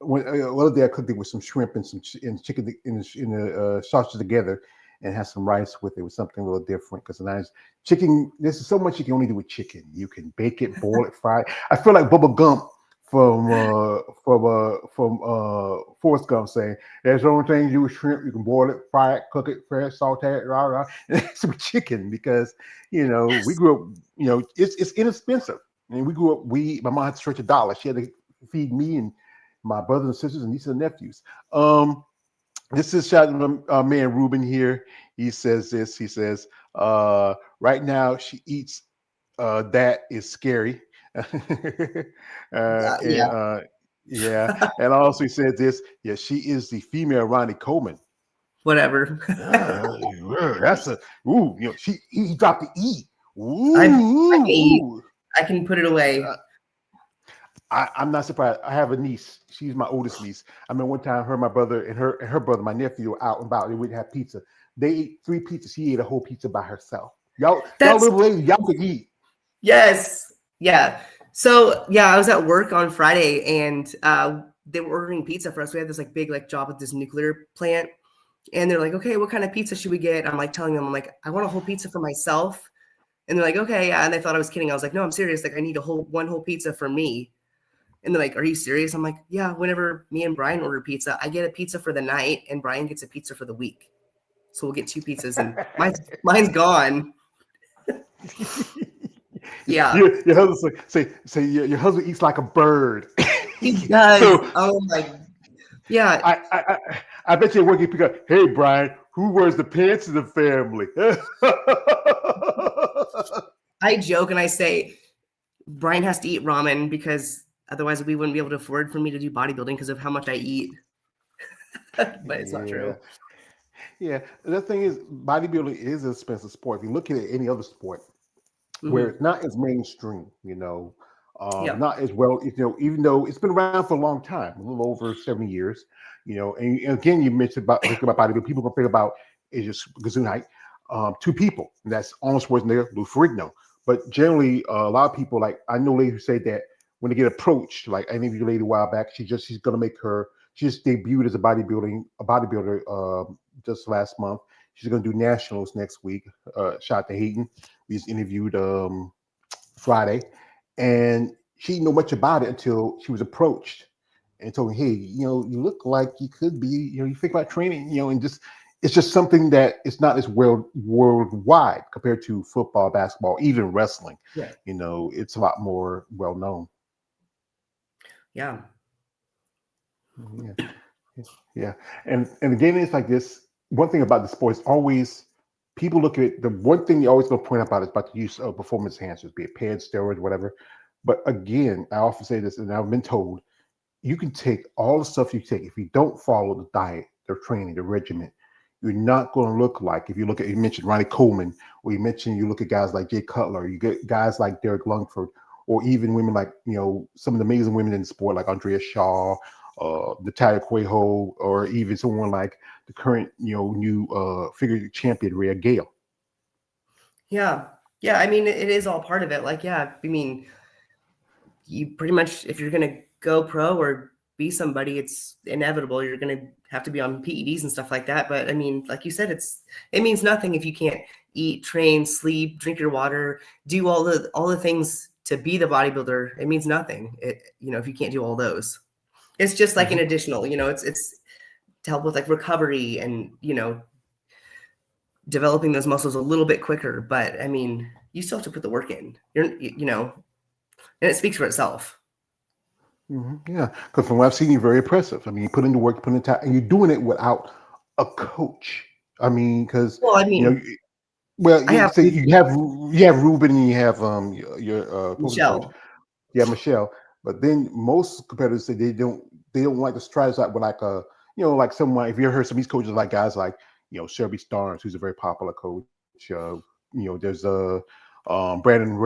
One other day I cooked it with some shrimp and some chicken in the sausage together, and have some rice with it. With something a little different, because chicken. There's so much you can only do with chicken. You can bake it, boil it, fry it. I feel like Bubba Gump from Forrest Gump saying, "There's the only thing you do with shrimp. You can boil it, fry it, cook it, fresh, saute it, rah rah." And it's with chicken, because we grew up. It's inexpensive. And we grew up. My mom had to stretch $1. She had to feed me and my brothers and sisters and nieces and nephews. This is shout out to man Ruben here. He says this. He says, right now she eats that is scary. And also he said this. Yeah, she is the female Ronnie Coleman. Whatever. That's he dropped the E. I can put it away. I'm not surprised. I have a niece. She's my oldest niece. I mean, one time her, my brother, and her brother, my nephew, were out and about. They wouldn't have pizza. they ate 3 pizzas. She ate a whole pizza by herself. Y'all That's little ladies, y'all could eat. yes. Yeah. So yeah, I was at work on Friday and they were ordering pizza for us. We had this like big like job with this nuclear plant. And they're like, okay, what kind of pizza should we get? I'm like telling them, I'm like, I want a whole pizza for myself. And they're like, okay, yeah. And they thought I was kidding. I was like, no, I'm serious. Like, I need one whole pizza for me. And they're like, are you serious? I'm like, yeah, whenever me and Brian order pizza, I get a pizza for the night and Brian gets a pizza for the week. So we'll get 2 pizzas and mine's gone. Yeah. Your husband say your husband eats like a bird. He does. So Oh my, yeah. I bet you when you pick up, hey Brian, who wears the pants in the family? I joke and I say Brian has to eat ramen because otherwise we wouldn't be able to afford for me to do bodybuilding because of how much I eat. But it's not true. Yeah, the thing is, bodybuilding is an expensive sport. If you look at any other sport, where it's not as mainstream, not as well, even though it's been around for a long time, a little over 70 years, and again, you mentioned about bodybuilding. People gonna think about is just Gesundheit, 2 people, and that's Arnold Schwarzenegger, Lou Ferrigno. But generally, a lot of people, like I know ladies who say that when they get approached, like I interviewed a lady a while back, she just debuted as a bodybuilder just last month. She's gonna do nationals next week. Shout out to Hayden. We just interviewed Friday, and she didn't know much about it until she was approached and told me, "Hey, you look like you could be, you think about training, and just it's just something that it's not as worldwide compared to football, basketball, even wrestling. Yeah. It's a lot more well known." Yeah. Yeah. And again, it's like this. One thing about the sport is always people look at it. The one thing you always going to point out is about the use of performance enhancers, be it pads, steroids, whatever. But again, I often say this, and I've been told, you can take all the stuff you take. If you don't follow the diet, the training, the regimen, you're not going to look like, if you look at, you mentioned Ronnie Coleman, or you look at guys like Jay Cutler, you get guys like Derek Lungford, or even women like, some of the amazing women in the sport, like Andrea Shaw, Natalia Cuejo, or even someone like the current, new figure champion, Rhea Gale. Yeah. Yeah. I mean, it is all part of it. Like, yeah, I mean, you pretty much, if you're going to go pro or be somebody, it's inevitable. You're going to have to be on PEDs and stuff like that. But I mean, like you said, it means nothing if you can't eat, train, sleep, drink your water, do all the things to be the bodybuilder. It means nothing. If you can't do all those. It's just like an additional, it's to help with like recovery and, developing those muscles a little bit quicker. But I mean, you still have to put the work in, and it speaks for itself. Yeah. Because from what I've seen, you're very impressive. I mean, you put in the work, you put in the time, and you're doing it without a coach. I mean, because, you have Ruben and you have your Michelle. coach. Yeah, Michelle. But then most competitors say they don't like to strategize out with like like someone. If you ever heard some of these coaches, like guys like Shelby Starnes, who's a very popular coach. There's Brandon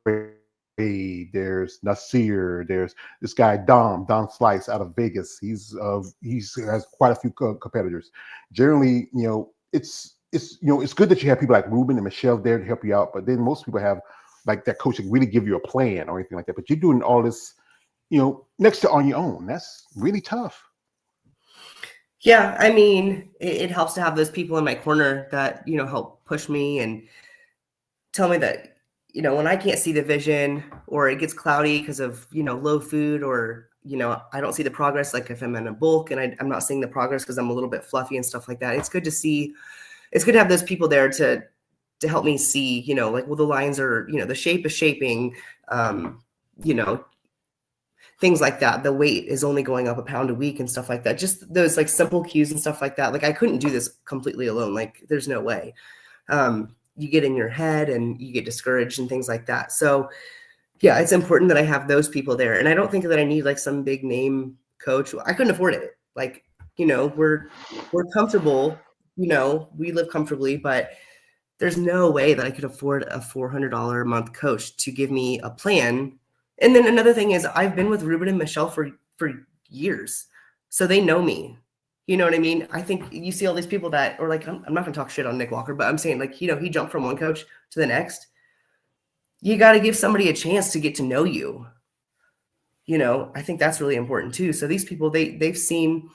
Ray, there's Nasir, there's this guy Don Slice out of Vegas. He's has quite a few competitors. Generally, it's good that you have people like Ruben and Michelle there to help you out. But then most people have like that coach that really give you a plan or anything like that. But you're doing all this, next to on your own. That's really tough. Yeah, I mean, it helps to have those people in my corner that, help push me and tell me that, when I can't see the vision or it gets cloudy because of, low food or, I don't see the progress, like if I'm in a bulk and I'm not seeing the progress because I'm a little bit fluffy and stuff like that. It's good to have those people there to help me see, like, well, the lines are, the shape is shaping, things like that. The weight is only going up a pound a week and stuff like that. Just those like simple cues and stuff like that. Like I couldn't do this completely alone. Like there's no way. You get in your head and you get discouraged and things like that. So yeah, it's important that I have those people there. And I don't think that I need like some big name coach. I couldn't afford it. Like, we're comfortable, we live comfortably, but there's no way that I could afford a $400 a month coach to give me a plan. And then another thing is I've been with Ruben and Michelle for years. So they know me. You know what I mean? I think you see all these people that, or like, I'm not going to talk shit on Nick Walker, but I'm saying like, you know, he jumped from one coach to the next. You got to give somebody a chance to get to know you. You know, I think that's really important too. So these people, they've seen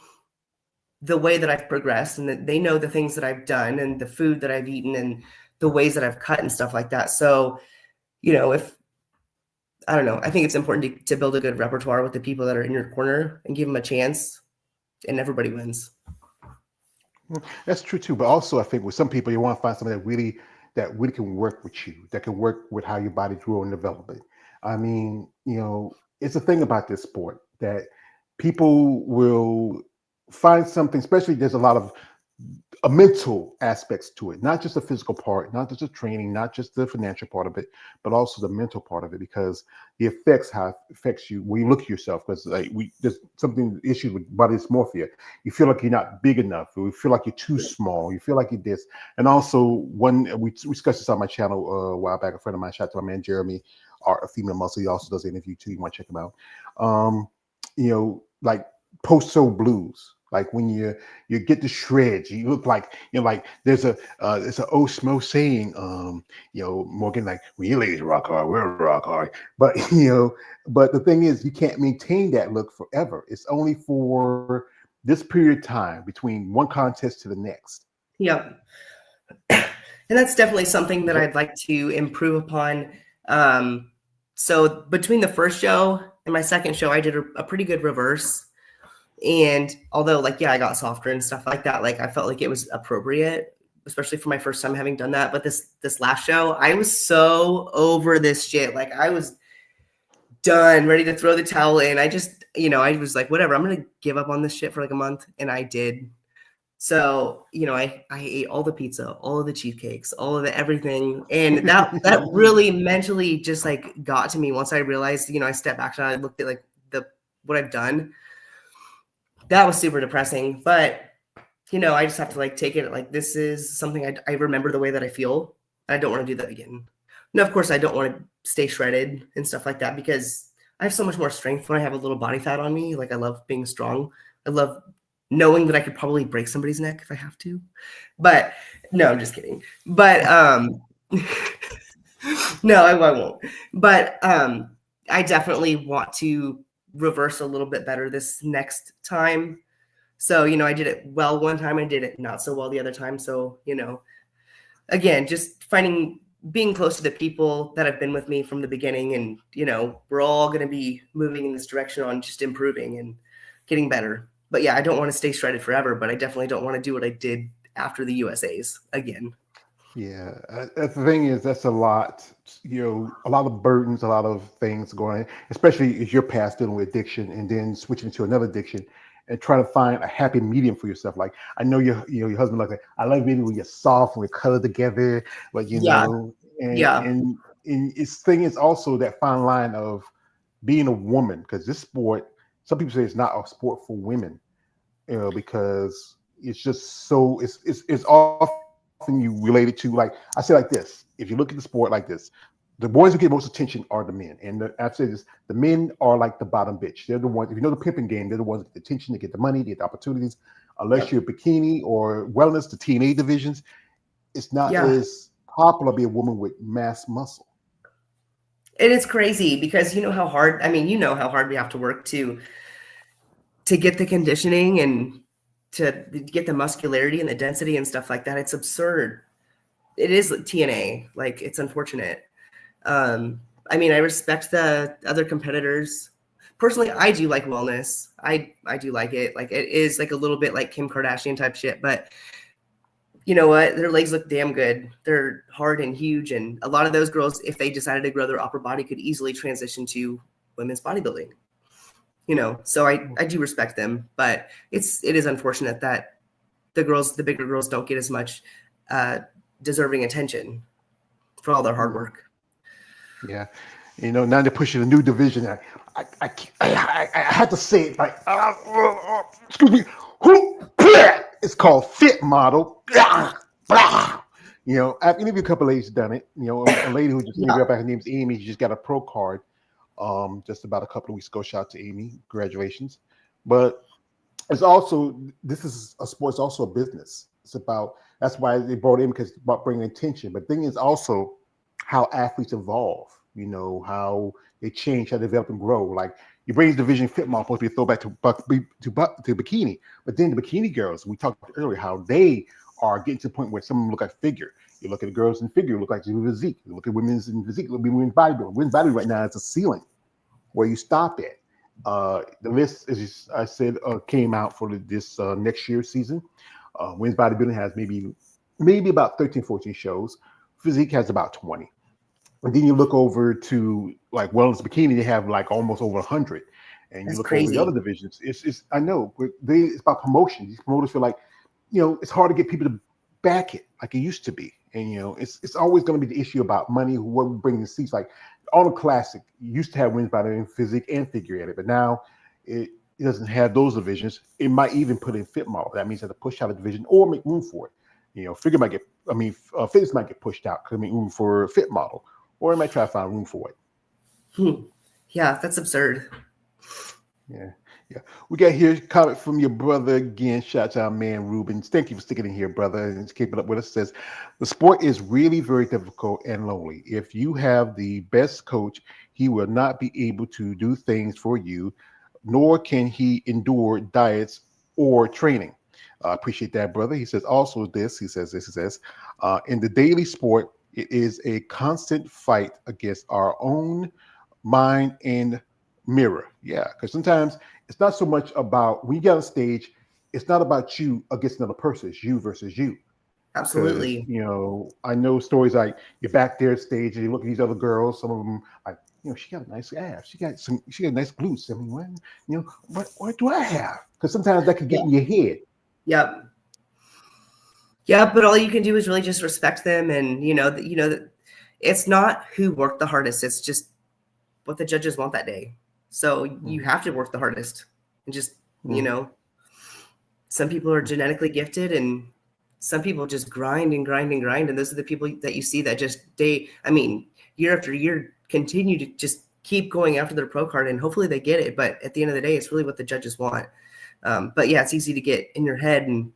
the way that I've progressed, and that they know the things that I've done and the food that I've eaten and the ways that I've cut and stuff like that. So, you know, if I don't know, I think it's important to build a good repertoire with the people that are in your corner and give them a chance, and everybody wins. That's true too. But also, I think with some people, you want to find somebody that really can work with you, that can work with how your body's growing and developing. I mean, you know, it's a thing about this sport that people will find something, especially there's a lot of mental aspects to it, not just the physical part, not just the training, not just the financial part of it, but also the mental part of it, because the effects, how it affects you when you look at yourself. Because like there's something issue with body dysmorphia. You feel like you're not big enough, or you feel like you're too small, you feel like you're this. And also, one we discussed this on my channel a while back. A friend of mine, shout out to my man Jeremy, Art of Female Muscle. He also does an interview too. You want to check him out. You know, like post-show blues. Like when you get the shreds, you look like, you know, like there's a old Smo saying, you know, Morgan, like, when you ladies rock hard, we're rock hard. But you know, but the thing is, you can't maintain that look forever. It's only for this period of time between one contest to the next. Yep. And that's definitely something that I'd like to improve upon. So between the first show and my second show, I did a pretty good reverse. And although, like, yeah, I got softer and stuff like that, like I felt like it was appropriate, especially for my first time having done that. But this last show, I was so over this shit. Like I was done, ready to throw the towel in. I just, you know, I was like, whatever, I'm gonna give up on this shit for like a month, and I did. So, you know, I ate all the pizza, all of the cheesecakes, all of the everything, and that really mentally just like got to me once I realized, you know, I stepped back and I looked at like what I've done. That was super depressing, but you know, I just have to like take it like this is something I remember the way that I feel. I don't want to do that again. No, of course I don't want to stay shredded and stuff like that, because I have so much more strength when I have a little body fat on me. Like I love being strong. I love knowing that I could probably break somebody's neck if I have to. But no, I'm just kidding. But no, I won't. But I definitely want to reverse a little bit better this next time. So, you know, I did it well one time, I did it not so well the other time. So, you know, again, just being close to the people that have been with me from the beginning, and, you know, we're all going to be moving in this direction on just improving and getting better. But yeah, I don't want to stay shredded forever, but I definitely don't want to do what I did after the USAs again. Yeah, the thing is, that's a lot, you know, a lot of burdens, a lot of things going on, especially as you're past dealing with addiction and then switching to another addiction and trying to find a happy medium for yourself. Like, I know your husband like, I love maybe when you're soft and we color together, but you know, and its thing is also that fine line of being a woman, because this sport, some people say it's not a sport for women, you know, because it's just so it's often you related to, like I say like this. If you look at the sport like this, the boys who get most attention are the men, and I've said this: the men are like the bottom bitch. They're the ones. If you know the pimping game, they're the ones that get the attention, they get the money, they get the opportunities. Unless you're bikini or wellness, the TNA divisions, it's not as popular to be a woman with mass muscle. And it's crazy because you know how hard. I mean, you know how hard we have to work to get the conditioning and to get the muscularity and the density and stuff like that. It's absurd. It is TNA. Like, it's unfortunate. I mean, I respect the other competitors. Personally, I do like wellness. I do like it. Like, it is like a little bit like Kim Kardashian type shit, but you know what? Their legs look damn good. They're hard and huge. And a lot of those girls, if they decided to grow their upper body, could easily transition to women's bodybuilding. You know, so I do respect them, but it is unfortunate that the bigger girls don't get as much deserving attention for all their hard work. Yeah, you know, now they're pushing a new division. I had to say it like, excuse me, it's called Fit Model. You know, I've interviewed a couple of ladies done it. You know, a lady who just interviewed, her name's Amy. She just got a pro card just about a couple of weeks ago. Shout out to Amy, congratulations. But it's also, this is a sport, it's also a business. It's about, that's why they brought in, because it's about bringing attention. But the thing is also how athletes evolve, how they change, how they develop and grow. Like, you bring division fit model supposed to be a throwback to bikini, but then the bikini girls, we talked earlier, how they are getting to the point where some of them look like figure. You look at the girls in figure, look like physique. You look at women's in physique, look at women's bodybuilding. Women's bodybuilding right now is a ceiling where you stop at. The list, as I said, came out for this next year's season. Women's bodybuilding has maybe about 13, 14 shows. Physique has about 20. And then you look over to like wellness bikini, they have like almost over 100. And you That's look over the other crazy. divisions. It's I know, but it's about promotion. These promoters feel like, it's hard to get people to back it like it used to be. And it's always going to be the issue about money, what we bring in seats. Like all the classic used to have wins by the physique and figure at it, but now it doesn't have those divisions. It might even put in fit model. That means they have to push out a division or make room for it. Figure might get, fitness might get pushed out because make room for a fit model, or it might try to find room for it. Yeah, that's absurd. Yeah. Yeah. We got here a comment from your brother again. Shout out, man, Rubens. Thank you for sticking in here, brother, and keeping up with us. Says the sport is really very difficult and lonely. If you have the best coach, he will not be able to do things for you, nor can he endure diets or training. I appreciate that, brother. He says also this. He says, in the daily sport, it is a constant fight against our own mind and mirror. Yeah, because sometimes it's not so much about when you get on stage, it's not about you against another person, it's you versus you. Because Absolutely. I know stories like you're back there at stage and you look at these other girls, some of them like, she got a nice ass, she got nice glutes. I mean, what do I have? Because sometimes that could get Yeah. in your head. Yep. Yeah, but all you can do is really just respect them, and that it's not who worked the hardest, it's just what the judges want that day. So you have to work the hardest, and just some people are genetically gifted, and some people just grind and grind and grind, and those are the people that you see that just year after year continue to just keep going after their pro card, and hopefully they get it. But at the end of the day, it's really what the judges want. But yeah, it's easy to get in your head and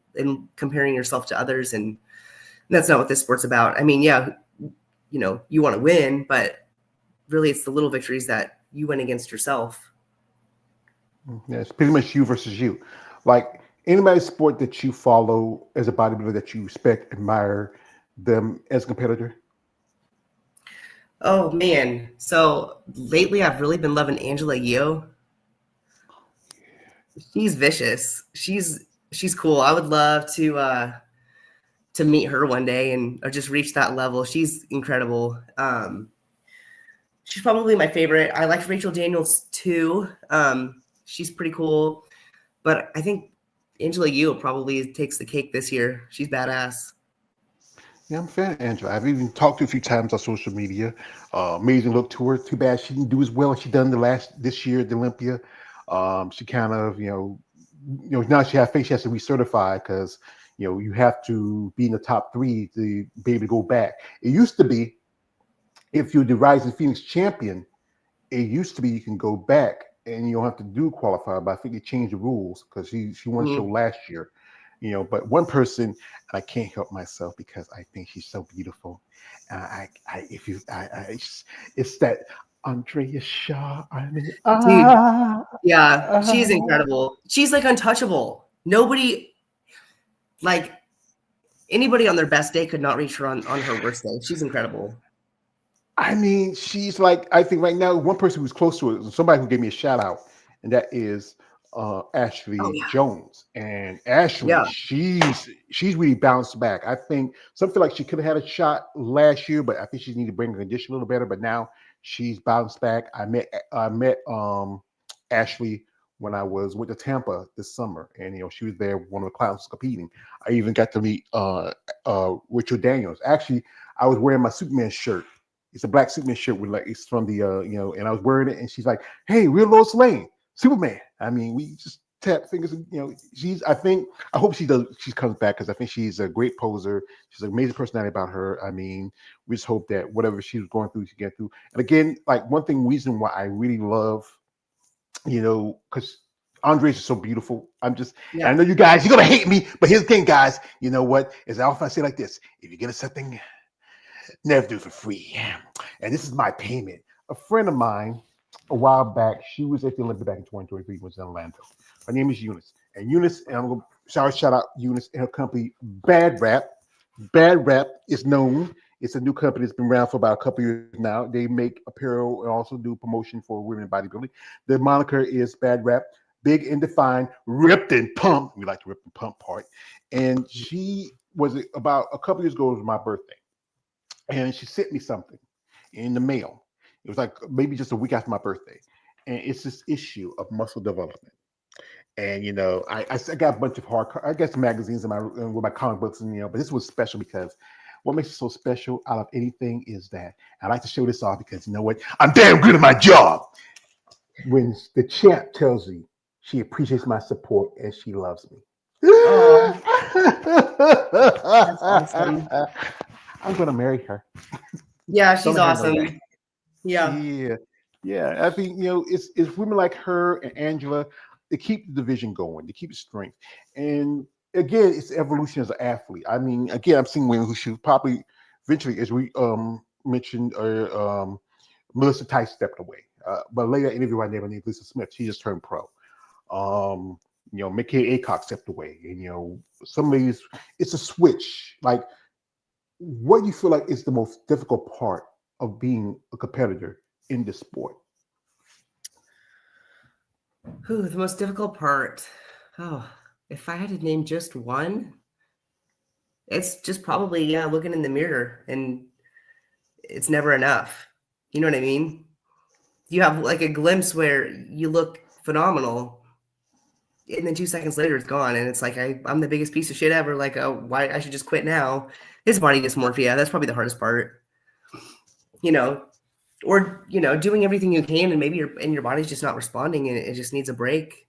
comparing yourself to others, and that's not what this sport's about. I mean, yeah, you want to win, but really it's the little victories that you win against yourself. Yeah, it's pretty much you versus you. Like anybody's sport that you follow as a bodybuilder that you respect, admire them as a competitor. Oh man. So lately I've really been loving Angela Yeo. She's vicious. She's cool. I would love to meet her one day or just reach that level. She's incredible. She's probably my favorite. I like Rachel Daniels too. She's pretty cool, but I think Angela Yeo probably takes the cake this year. She's badass. Yeah, I'm a fan of Angela. I've even talked to her a few times on social media. Amazing look to her. Too bad she didn't do as well as she done this year at the Olympia. She kind of, now she has to recertify because you have to be in the top 3 to be able to go back. It used to be if you're the Rising Phoenix champion, it used to be you can go back and you don't have to do qualify, but I think they changed the rules because she won show last year. But one person, I can't help myself because I think she's so beautiful. It's that Andrea Shaw. I mean, Dude, yeah, she's incredible. She's like untouchable. Nobody, like anybody on their best day could not reach her on her worst day. She's incredible. I mean, she's like, I think right now, one person who's close to it, somebody who gave me a shout out, and that is Ashley Jones. And Ashley, she's really bounced back. I think some feel like she could have had a shot last year, but I think she needed to bring her condition a little better. But now she's bounced back. I met Ashley when I was with the Tampa this summer, and she was there, one of the clowns competing. I even got to meet Richard Daniels. Actually, I was wearing my Superman shirt. It's a black Superman shirt with it's from the and I was wearing it, and she's like, "Hey, we're Lois Lane, Superman." I mean, we just tap fingers, and I hope she comes back because I think she's a great poser. She's an amazing personality about her. I mean, we just hope that whatever she was going through, she get through. And again, like one reason why I really love, because Andres is so beautiful. I'm just, Yeah. I know you guys, you're gonna hate me, but here's the thing, guys. You know what? As I often say like this: if you get something, never do it for free. And this is my payment. A friend of mine, a while back, she was at the Olympic back in 2023. Was in Orlando. Her name is Eunice, and Eunice, and I'm gonna shout out Eunice and her company, Bad Rap. Bad Rap is known. It's a new company that's been around for about a couple years now. They make apparel and also do promotion for women in bodybuilding. The moniker is Bad Rap, big and defined, ripped and pumped. We like the rip and pump part. And she was about a couple years ago. It was my birthday, and she sent me something in the mail. It was like maybe just a week after my birthday, and it's this issue of muscle development. And I got a bunch of I got some magazines in my with my comic books, and but this was special because what makes it so special out of anything is that I like to show this off because you know what? I'm damn good at my job. When the champ tells me she appreciates my support and she loves me. Oh, that's awesome. I'm gonna marry her. Yeah, Don't she's let her know that. awesome. Yeah. Yeah, yeah. I think it's women like her and Angela. They keep the division going. They keep the strength. And again, it's evolution as an athlete. I mean, again, I'm seeing women who should probably eventually, as we mentioned, Melissa Tice stepped away. But later interview I never named Lisa Smith. She just turned pro. Mickey Acock stepped away. And some of these, it's a switch. Like, what do you feel like is the most difficult part of being a competitor in this sport? Ooh, the most difficult part. Oh, if I had to name just one, it's just probably, looking in the mirror, and it's never enough. You know what I mean? You have like a glimpse where you look phenomenal, and then 2 seconds later it's gone, and it's like I'm the biggest piece of shit ever. Like, oh, why I should just quit now? It's body dysmorphia. That's probably the hardest part. Or doing everything you can, and maybe your body's just not responding, and it just needs a break.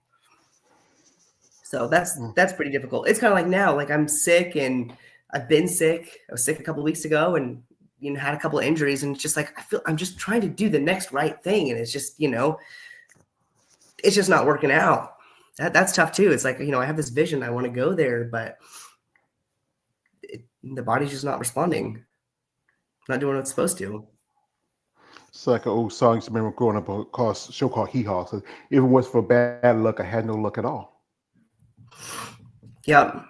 So that's pretty difficult. It's kind of like now, like I'm sick, and I've been sick. I was sick a couple of weeks ago, and had a couple of injuries, and it's just like I'm just trying to do the next right thing, and it's just it's just not working out. That's tough too. It's like I have this vision, I want to go there, but the body's just not responding, not doing what it's supposed to. It's like an old song I used to remember growing up, a show called Hee Haw. So if it was for bad luck, I had no luck at all. Yep.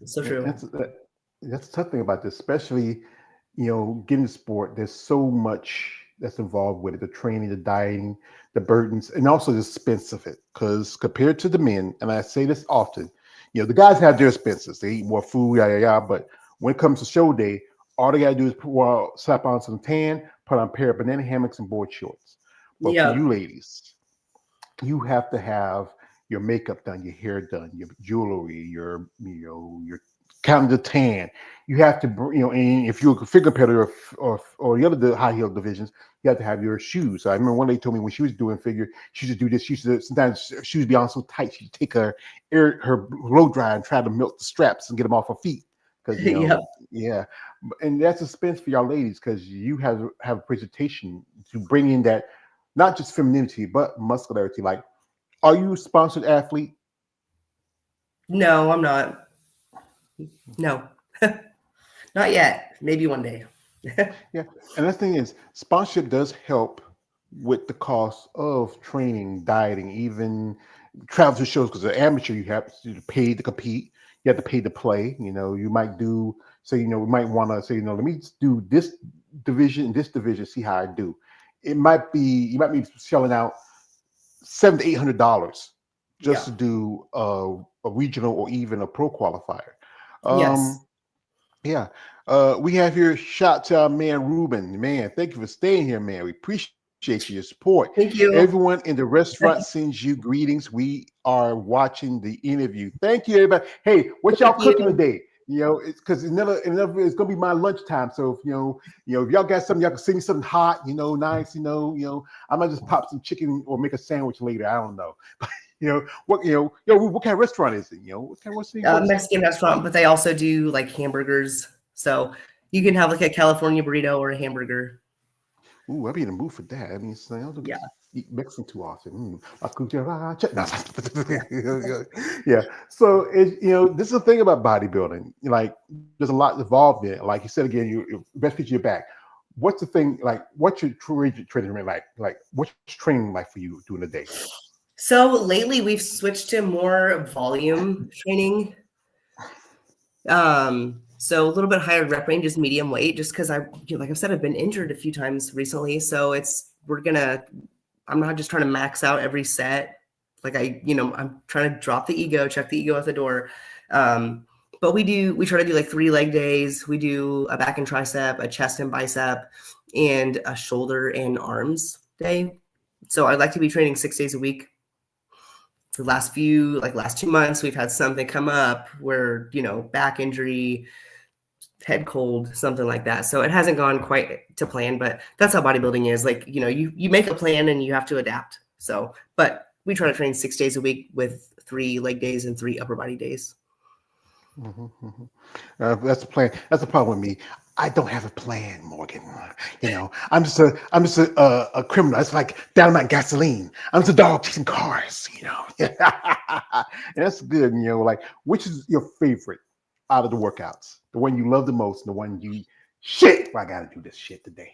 So true. That's the tough thing about this, especially getting the sport. There's so much that's involved with it: the training, the dieting, the burdens, and also the expense of it. Because compared to the men, and I say this often, the guys have their expenses. They eat more food, yada yada. But when it comes to show day, all they gotta do is slap on some tan, put on a pair of banana hammocks and board shorts. But for you ladies, you have to have your makeup done, your hair done, your jewelry, your kind of the tan. You have to, and if you're a figure competitor or the other high heel divisions, you have to have your shoes. So I remember one lady told me when she was doing figure, she used to do this. She used to sometimes shoes be on so tight, she'd take her blow dryer and try to melt the straps and get them off her feet. Because yeah, and that's expense for y'all ladies because you have a presentation to bring in that not just femininity but muscularity. Like, are you a sponsored athlete? No, I'm not. No, not yet. Maybe one day. Yeah, and the thing is, sponsorship does help with the cost of training, dieting, even travel to shows. Because as an amateur, you have to pay to compete. You have to pay to play. You might do. So we might want to say, let me do this division, see how I do. You might be shelling out $700 to $800 just to do a regional or even a pro qualifier. Yes. Yeah. We have here shout to our man Ruben. Man, thank you for staying here, man. We appreciate your support. Thank you. Everyone in the restaurant sends you greetings. We are watching the interview. Thank you, everybody. Hey, what y'all cooking today? It's because it's gonna be my lunchtime. So if if y'all got something, y'all can send me something hot, nice, I might just pop some chicken or make a sandwich later. I don't know. What kind of restaurant is it? What kind of restaurant? Mexican restaurant, but they also do like hamburgers. So you can have like a California burrito or a hamburger. Ooh, I'd be in the mood for that. I mean, Yeah. eat Mexican too often. No. Yeah. So this is the thing about bodybuilding. Like, there's a lot involved in it. Like you said again, you best feature your back. What's the thing like? What's your training like? Like, what's training like for you during the day? So lately we've switched to more volume training. So a little bit higher rep range is medium weight, just because like I've said, I've been injured a few times recently. So I'm not just trying to max out every set. Like I'm trying to drop the ego, check the ego at the door. But we try to do like 3 leg days. We do a back and tricep, a chest and bicep, and a shoulder and arms day. So I'd like to be training 6 days a week. The last 2 months, we've had something come up where, back injury, head cold, something like that. So it hasn't gone quite to plan, but that's how bodybuilding is. Like, you make a plan and you have to adapt. So, but we try to train 6 days a week with 3 leg days and 3 upper body days. That's the plan. That's the problem with me. I don't have a plan, Morgan. I'm just a criminal. It's like dynamite gasoline. I'm just a dog chasing cars. And that's good. Like, which is your favorite out of the workouts? The one you love the most, and the one I got to do this shit today.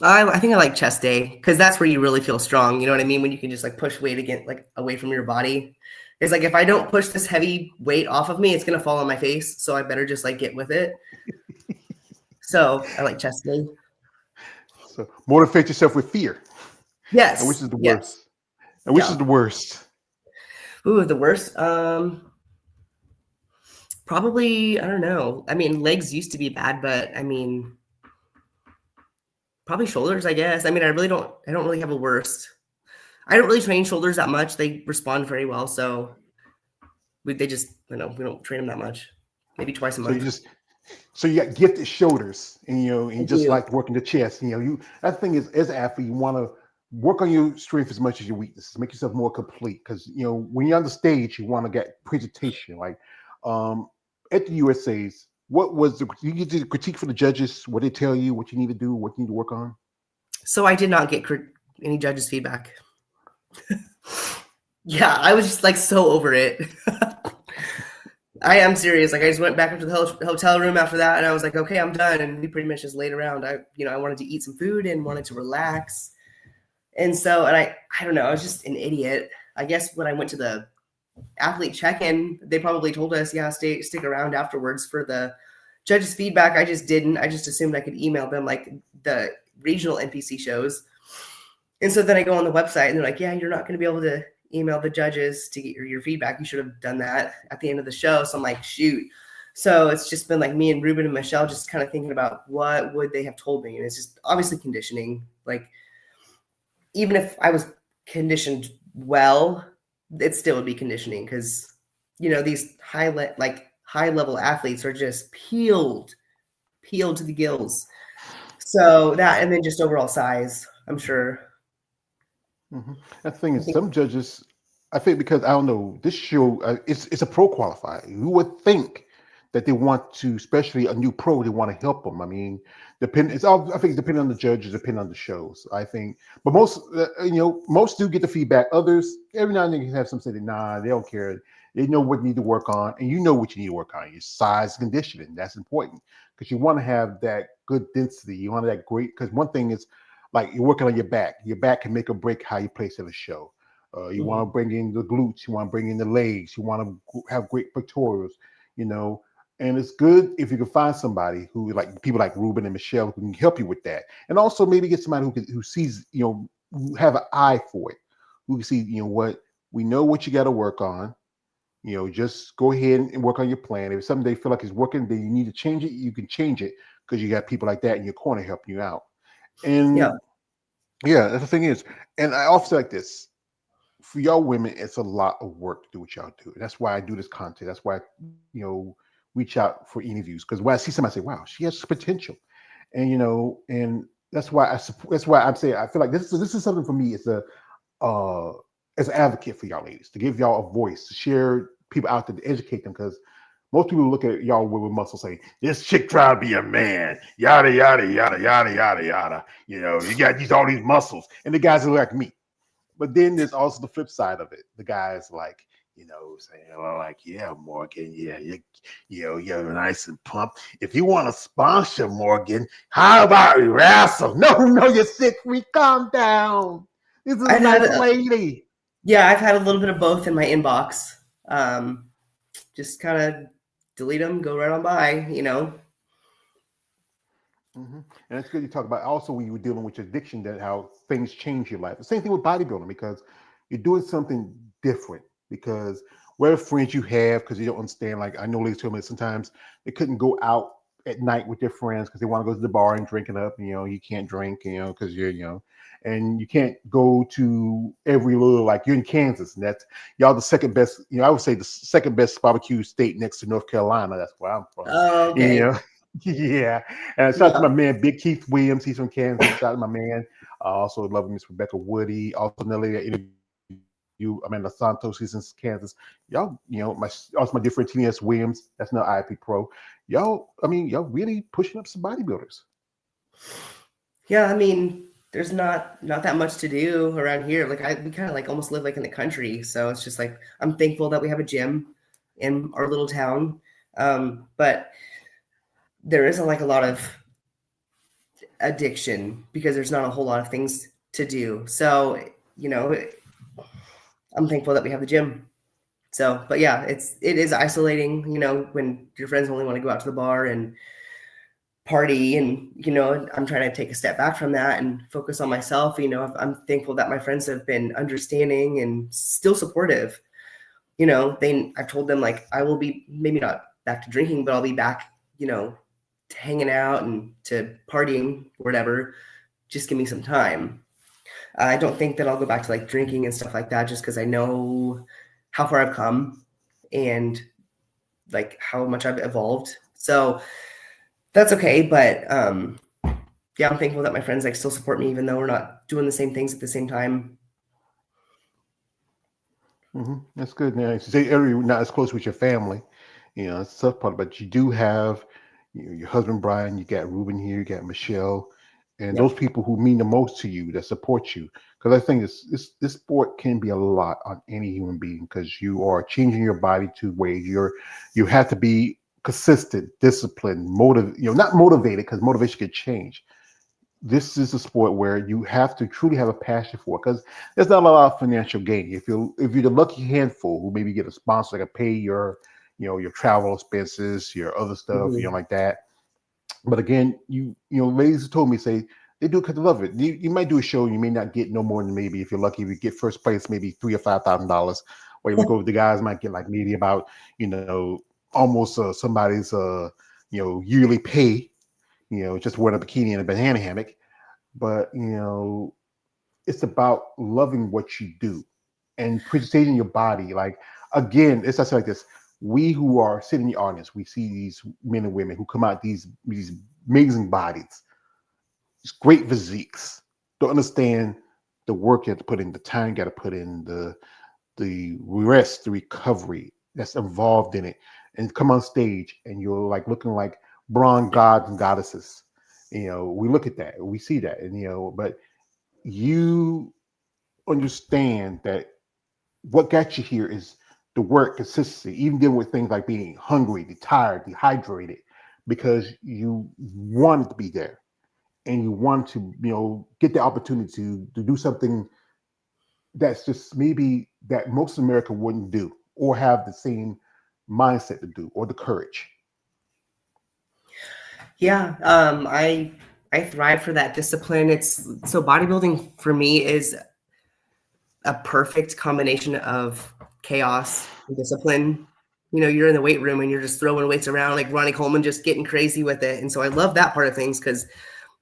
I think I like chest day, because that's where you really feel strong. You know what I mean? When you can just like push weight again, like away from your body. It's like, if I don't push this heavy weight off of me, it's gonna fall on my face. So I better just like get with it. So I like chest day. So motivate yourself with fear. Yes. And which is the worst? And which is the worst? Ooh, the worst. Probably, I don't know. I mean, legs used to be bad, but I mean, probably shoulders, I guess. I mean, I don't really have a worst. I don't really train shoulders that much. They respond very well. So we don't train them that much. Maybe twice a month. So you got gifted shoulders, and you just like working the chest. That thing is, as an athlete, you want to work on your strength as much as your weaknesses. Make yourself more complete, because when you're on the stage, you want to get presentation. Like at the USA's, you get the critique from the judges? What they tell you, what you need to do, what you need to work on? So I did not get any judges' feedback. Yeah, I was just like so over it. I am serious. Like, I just went back into the hotel room after that, and I was like, okay, I'm done. And we pretty much just laid around. I wanted to eat some food and wanted to relax. And so, I don't know, I was just an idiot. I guess when I went to the athlete check-in, they probably told us, yeah, stick around afterwards for the judges' feedback. I just didn't. I just assumed I could email them like the regional NPC shows. And so then I go on the website and they're like, yeah, you're not going to be able to email the judges to get your feedback. You should have done that at the end of the show. So I'm like, shoot. So it's just been like me and Ruben and Michelle just kind of thinking about what would they have told me. And it's just obviously conditioning. Like, even if I was conditioned well, it still would be conditioning, because, these high level athletes are just peeled to the gills. So that, and then just overall size, I'm sure. The thing is, some judges, I think, because I don't know, this show, it's a pro qualifier. You would think that they want to, especially a new pro, they want to help them. I mean, I think it's depending on the judges, depending on the shows, I think. But most, most do get the feedback. Others, every now and then, you can have some say that, nah, they don't care. They know what you need to work on, and you know what you need to work on. Your size, conditioning, that's important, because you want to have that good density. You want that great, because one thing is, like, you're working on your back. Your back can make or break how you place at a show. You want to bring in the glutes. You want to bring in the legs. You want to have great pectorals, And it's good if you can find somebody who, like people like Ruben and Michelle, who can help you with that. And also maybe get somebody who sees, who have an eye for it, who can see, we know what you got to work on. Just go ahead and work on your plan. If it's something they feel like is working, then you need to change it. You can change it, because you got people like that in your corner helping you out. And yeah, that's the thing is, and I also like this, for y'all women, it's a lot of work to do what y'all do. That's why I do this content. That's why I, reach out for interviews, because when I see somebody, I say, wow, she has potential. And and that's why I'm saying, I feel like this is something for me as an advocate for y'all ladies, to give y'all a voice, to share people out there, to educate them, because most people look at y'all with muscle, say, this chick trying to be a man, yada, yada, yada, yada, yada, yada. You got all these muscles. And the guys are like me. But then there's also the flip side of it. The guys like, saying, like, yeah, Morgan, yeah, you're nice and plump. If you want to sponsor Morgan, how about we wrestle? No, you're sick. We calm down. This is a nice lady. Yeah, I've had a little bit of both in my inbox. Just kind of delete them, go right on by, Mm-hmm. And it's good you talk about also when you were dealing with your addiction, that how things change your life. The same thing with bodybuilding, because you're doing something different. Because whatever friends you have, because you don't understand, like I know ladies tell me sometimes they couldn't go out at night with their friends because they want to go to the bar and drink it up. You can't drink, because you're, and you can't go to every little, like you're in Kansas, and that's y'all the second best. I would say the second best barbecue state next to North Carolina. That's where I'm from. Oh, okay. Yeah. And shout out to my man, Big Keith Williams. He's from Kansas. Shout out to my man. Also love Miss Rebecca Woody. Also another lady that interviewed Amanda Santos. He's in Kansas. Y'all, also my dear friend T.S. Williams. That's not IFBB Pro. Y'all really pushing up some bodybuilders. Yeah, there's not that much to do around here. Like we kind of like almost live like in the country. So it's just like, I'm thankful that we have a gym in our little town. But there isn't like a lot of addiction because there's not a whole lot of things to do. So, I'm thankful that we have the gym. So, but yeah, it is isolating, when your friends only want to go out to the bar and party, and, I'm trying to take a step back from that and focus on myself. I'm thankful that my friends have been understanding and still supportive. I've told them, like, I will be maybe not back to drinking, but I'll be back, to hanging out and to partying or whatever. Just give me some time. I don't think that I'll go back to like drinking and stuff like that, just because I know how far I've come and like how much I've evolved. So that's okay. But yeah, I'm thankful that my friends like still support me, even though we're not doing the same things at the same time. Mm-hmm. That's good. Now, you say you're not as close with your family. That's the tough part. But you do have your husband Brian. You got Ruben here. You got Michelle, and those people who mean the most to you, that support you. Because I think this sport can be a lot on any human being, because you are changing your body to ways you have to be consistent, disciplined, not motivated, because motivation can change. This is a sport where you have to truly have a passion for it, because there's not a lot of financial gain. If you're the lucky handful who maybe get a sponsor that can pay your travel expenses, your other stuff, like that. But again, ladies who told me, say they do it because they love it. You might do a show, and you may not get no more than, maybe if you're lucky, if you get first place, maybe $3,000 or $5,000. Or you look over, the guys might get like maybe about almost somebody's yearly pay. Just wearing a bikini and a banana hammock. But it's about loving what you do and presenting your body. Like, again, it's just like this. We who are sitting in the audience, we see these men and women who come out these amazing bodies, these great physiques. Don't understand the work you have to put in, the time you got to put in, the rest, the recovery that's involved in it, and come on stage and you're like looking like bronze gods and goddesses. We look at that, we see that, and but you understand that what got you here is the work, consistency, even dealing with things like being hungry, tired, dehydrated, because you wanted to be there and you want to, get the opportunity to do something that's just maybe that most America wouldn't do or have the same mindset to do, or the courage. Yeah, I thrive for that discipline. So bodybuilding for me is a perfect combination of chaos and discipline. You're in the weight room and you're just throwing weights around like Ronnie Coleman, just getting crazy with it. And so I love that part of things, because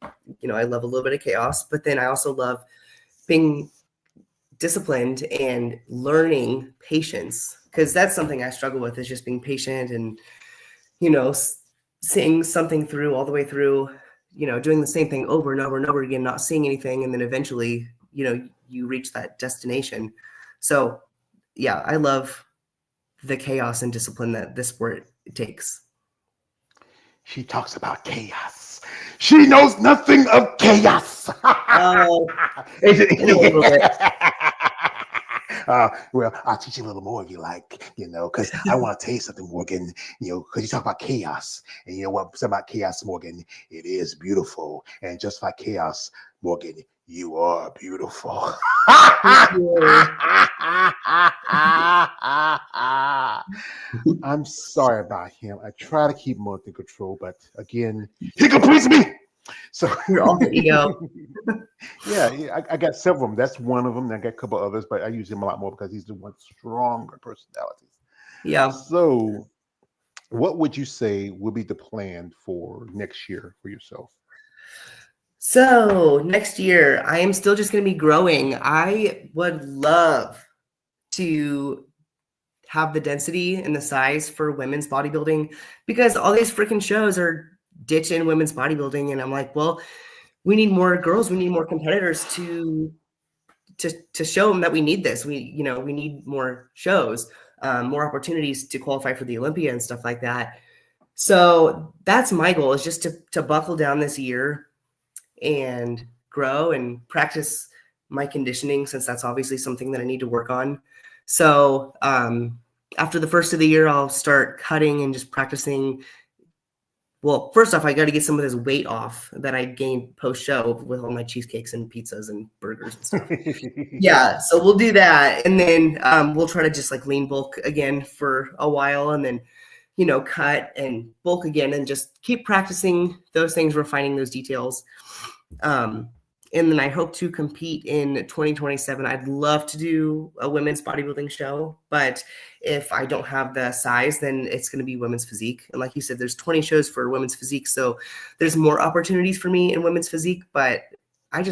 I love a little bit of chaos, but then I also love being disciplined and learning patience, because that's something I struggle with, is just being patient and seeing something through all the way through, doing the same thing over and over and over again, not seeing anything, and then eventually you reach that destination. So yeah, I love the chaos and discipline that this sport takes. She talks about chaos. She knows nothing of chaos. Oh, a little bit. Well, I'll teach you a little more if you like, because I want to tell you something, Morgan, because you talk about chaos. And you know what? Something about chaos, Morgan, it is beautiful. And just like chaos, Morgan, you are beautiful. Thank you. I'm sorry about him. I try to keep him under control, but again, he completes me. So Your alter ego. yeah, I got several of them. That's one of them. I got a couple others, but I use him a lot more because he's the one stronger personalities. Yeah. So, what would you say would be the plan for next year for yourself? So next year, I am still just going to be growing. I would love to have the density and the size for women's bodybuilding because all these freaking shows are ditching women's bodybuilding. And I'm like, well, we need more girls. We need more competitors to show them that we need this. We need more shows, more opportunities to qualify for the Olympia and stuff like that. So that's my goal, is just to buckle down this year and grow and practice my conditioning, since that's obviously something that I need to work on. So after the first of the year, I'll start cutting and just practicing. Well, first off, I got to get some of this weight off that I gained post-show with all my cheesecakes and pizzas and burgers and stuff. Yeah, so we'll do that. And then we'll try to just like lean bulk again for a while, and then, cut and bulk again, and just keep practicing those things, refining those details. And then I hope to compete in 2027. I'd love to do a women's bodybuilding show, but if I don't have the size, then it's going to be women's physique. And like you said, there's 20 shows for women's physique. So there's more opportunities for me in women's physique, but I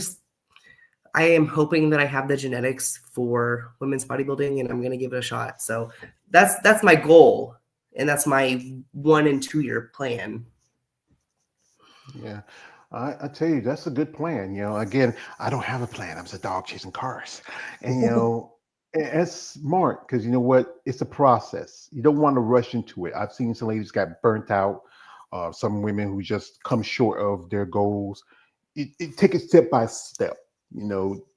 am hoping that I have the genetics for women's bodybuilding, and I'm going to give it a shot. So that's my goal. And that's my 1 and 2 year plan. Yeah. I tell you, that's a good plan. Again, I don't have a plan. I'm just a dog chasing cars. And, it's smart because you know what? It's a process. You don't want to rush into it. I've seen some ladies got burnt out. Some women who just come short of their goals. It take it step by step,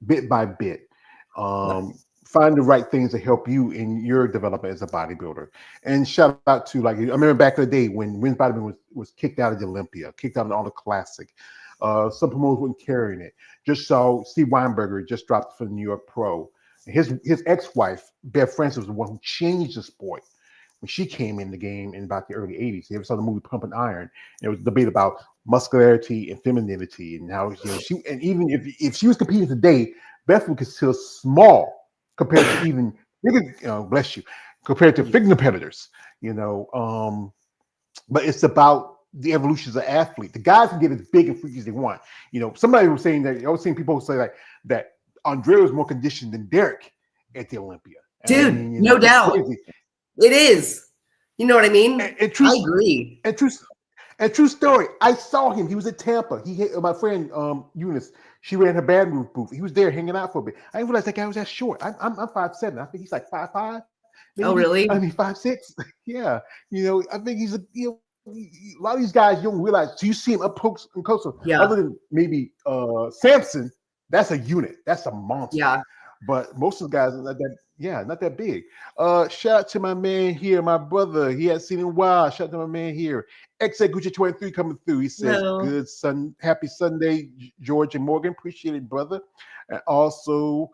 bit by bit. Find the right things to help you in your development as a bodybuilder. And shout out to, like, I remember back in the day when women's bodybuilding was kicked out of the Olympia, kicked out of all the classic. Some promoters weren't carrying it. Just saw Steve Weinberger just dropped for the New York Pro. His ex-wife, Bev Francis, was the one who changed the sport when she came in the game in about the early 80s. You ever saw the movie Pumping Iron? There was a debate about muscularity and femininity, and how she, and even if she was competing today, Beth would consider small compared to even bigger, bless you, compared to big competitors, but it's about the evolution as an athlete. The guys can get as big and freaky as they want. Somebody was saying that, I was seeing people say that Andrea was more conditioned than Derek at the Olympia. Dude, no doubt. Crazy. It is. You know what I mean? I agree. And true story, I saw him. He was at Tampa. My friend Eunice, she ran her band room booth. He was there hanging out for a bit. I didn't realize that guy was that short. I'm 5'7". I think he's like 5'5". Oh, really? I mean, 5'6". Yeah. I think he's a lot of these guys, you don't realize. So you see him up close and closer. Yeah. Other than maybe Samson, that's a unit. That's a monster. Yeah. But most of the guys are not that big. Shout out to my man here, my brother. He hasn't seen in a while. Shout out to my man here. XA Gucci 23 coming through. He says, Good happy Sunday, George and Morgan. Appreciate it, brother. And also,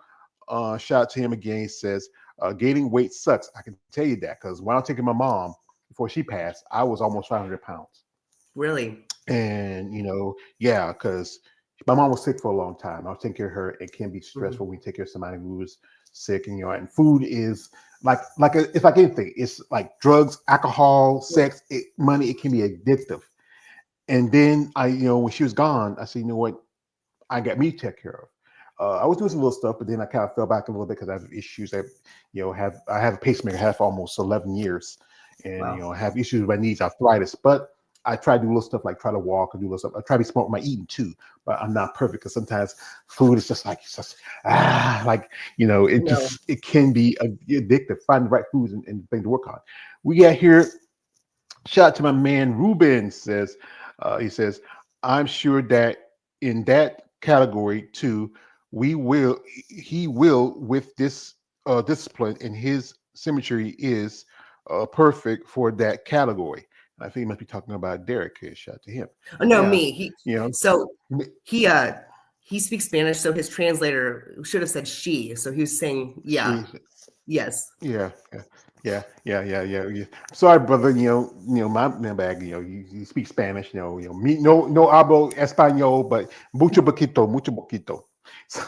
shout out to him again. He says, gaining weight sucks. I can tell you that because when I was taking my mom before she passed, I was almost 500 pounds. Really? And, because my mom was sick for a long time. I was taking care of her. It can be stressful when you take care of somebody who's sick, and food is it's like anything. It's like drugs, alcohol, sex, money. It can be addictive. And then when she was gone, I said, you know what? I got me to take care of. I was doing some little stuff, but then I kind of fell back a little bit because I have issues. I have a pacemaker. I have for almost 11 years, and I have issues with my knees, arthritis. But I try to do little stuff like try to walk and do little stuff. I try to be smart with my eating too, but I'm not perfect because sometimes food is just it can be addictive. Find the right foods and thing to work on. We got here. Shout out to my man Ruben. He says, I'm sure that in that category too, he will with this discipline, and his symmetry is perfect for that category. I think he must be talking about Derek here. Shout out to him. Oh, no, Yeah, me. you know, So he he speaks Spanish, so his translator should have said she. So he was saying, yeah, she, yes. yeah, yeah. Sorry, brother. My bag. You speak Spanish. Me, no hablo español, but mucho poquito. So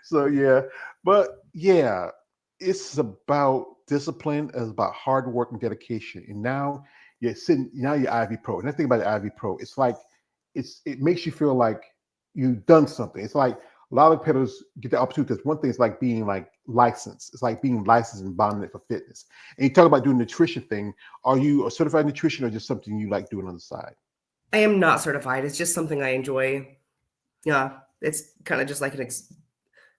so yeah, but yeah, it's about discipline. It's about hard work and dedication. And now you're sitting. Now you're Ivy Pro. And the thing about the Ivy Pro, it's like it makes you feel like you've done something. It's like a lot of pedals get the opportunity because one thing is like being like licensed. It's like being licensed and bonded for fitness. And you talk about doing the nutrition thing. Are you a certified nutrition or just something you like doing on the side? I am not certified. It's just something I enjoy. Yeah, it's kind of just like an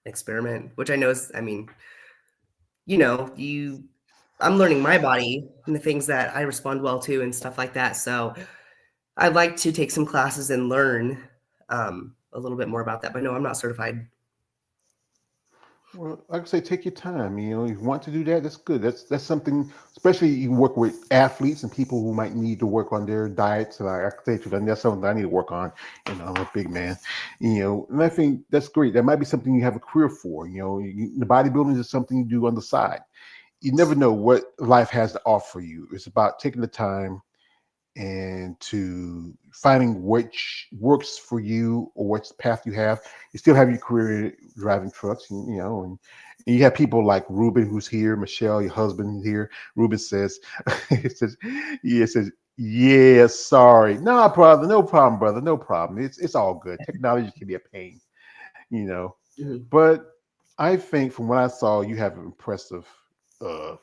experiment, which I know is, I mean, I'm learning my body and the things that I respond well to and stuff like that. So I'd like to take some classes and learn a little bit more about that. But no, I'm not certified. Well, like I say, take your time. If you want to do that, that's good. That's something. Especially you work with athletes and people who might need to work on their diets. And I can say to them, that's something I need to work on. I'm a big man. And I think that's great. That might be something you have a career for. The bodybuilding is something you do on the side. You never know what life has to offer you. It's about taking the time and to finding which works for you or which path you have. You still have your career driving trucks, and you have people like Ruben who's here, Michelle, your husband here. Ruben says, it says, yeah, sorry. No, brother, no problem, brother, no problem. It's all good. Technology can be a pain, you know. Mhm. But I think from what I saw, you have an impressive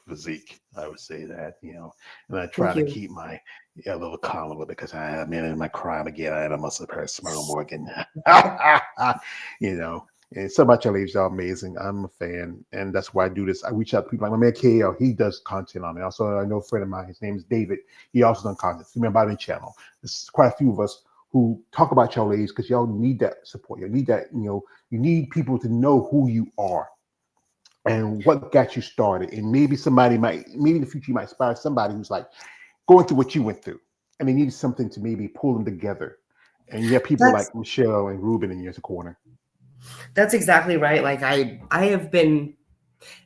physique. I would say that, and I try Thank to you. keep my little calm a little bit because I'm in my crime again. I must have heard Smyrna Morgan. And so about your ladies are amazing. I'm a fan, and that's why I do this. I reach out to people like my man KL. He does content on it. Also, I know a friend of mine. His name is David. He also does content. Female Body Channel. There's quite a few of us who talk about y'all ladies because y'all need that support. You need that. You need people to know who you are and what got you started. And maybe maybe in the future, you might inspire somebody who's like going through what you went through and they need something to maybe pull them together. And you have people That's like Michelle and Ruben in your corner. that's exactly right. Like I have been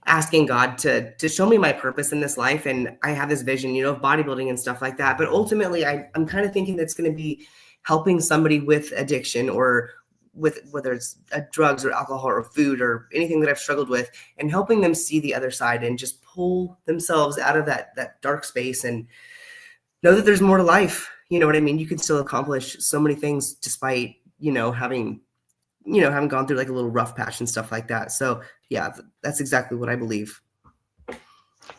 asking God to show me my purpose in this life, and I have this vision, of bodybuilding and stuff like that. But ultimately, I'm kind of thinking that's going to be helping somebody with addiction or with whether it's drugs or alcohol or food or anything that I've struggled with, and helping them see the other side and just pull themselves out of that dark space and know that there's more to life. You know what I mean? You can still accomplish so many things despite, having gone through like a little rough patch and stuff like that. So yeah, that's exactly what I believe.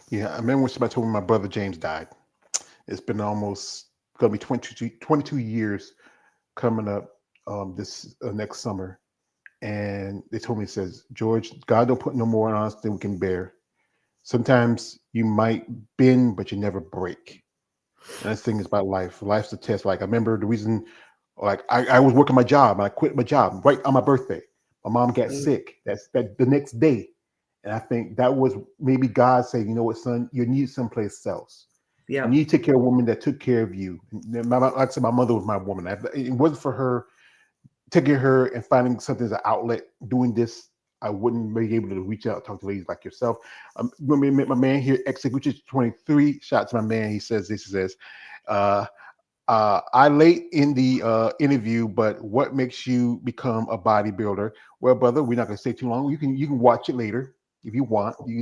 Yeah, I remember when somebody told me my brother James died. It's been almost going to be 22 years coming up this next summer. And they told me, it says, George, God don't put no more on us than we can bear. Sometimes you might bend, but you never break. And that's the thing is about life. Life's a test. Like I remember the reason, like I was working my job and I quit my job right on my birthday. My mom got sick. That's that the next day. And I think that was maybe God saying, you know what, son, you need someplace else. Yeah. You need to take care of a woman that took care of you. Like I said, my mother was my woman. It wasn't for her taking her and finding something as an outlet, doing this, I wouldn't be able to reach out, talk to ladies like yourself. When we met my man here, which is 23, shout out to my man. He says, I late in the interview, but what makes you become a bodybuilder? Well, brother, we're not going to stay too long. You can watch it later if you want. You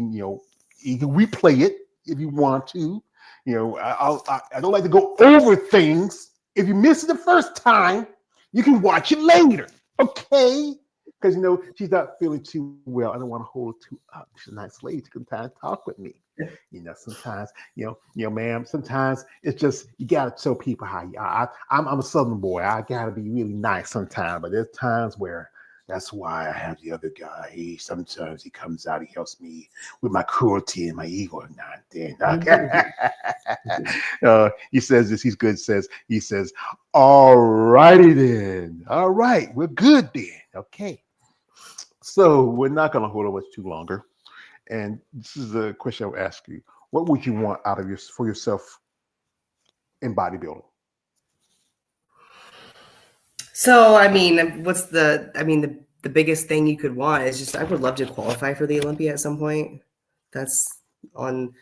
can replay it if you want to. I don't like to go over things. If you miss it the first time, you can watch it later, okay? Because she's not feeling too well. I don't want to hold her too up. She's a nice lady. She can talk with me. Sometimes, ma'am. Sometimes it's just you gotta tell people how you are. I'm a Southern boy. I gotta be really nice sometimes, but there's times where that's why I have the other guy. Sometimes he comes out. He helps me with my cruelty and my ego now and then. He says this. He's good. He says, "All righty then. All right, we're good then. Okay." So we're not gonna hold on much too longer. And this is the question I would ask you: what would you want out of for yourself in bodybuilding? So, I mean, the biggest thing you could want is just, I would love to qualify for the Olympia at some point. That's one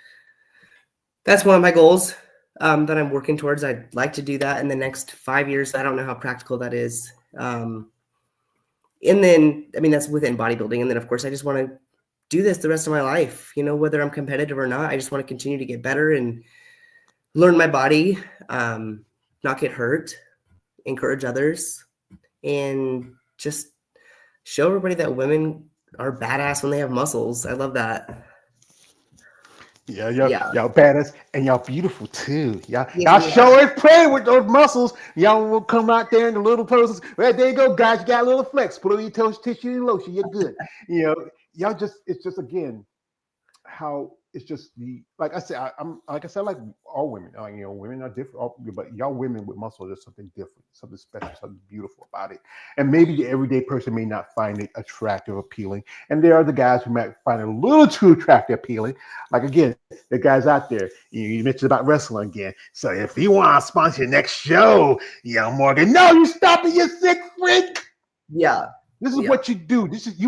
of my goals that I'm working towards. I'd like to do that in the next 5 years. I don't know how practical that is. And then, I mean, that's within bodybuilding. And then, of course, I just want to do this the rest of my life, whether I'm competitive or not. I just want to continue to get better and learn my body, not get hurt, encourage others, and just show everybody that women are badass when they have muscles. I love that. Yeah, Yeah. y'all badass and y'all beautiful too. Y'all Yes, we show are. us play with those muscles. Y'all will come out there in the little poses. Well, there you go, guys. You got a little flex. Put on your toes, tissue, and lotion. You're good. Y'all it's just again how it's just like I said, I like all women. Women are different, but y'all women with muscle, there's something different, something special, something beautiful about it. And maybe the everyday person may not find it attractive, appealing. And there are the guys who might find it a little too attractive, appealing. Like again, the guys out there, you mentioned about wrestling again. So if you want to sponsor your next show, Morgan, no, you stop it, you sick freak. Yeah. This is what you do. This is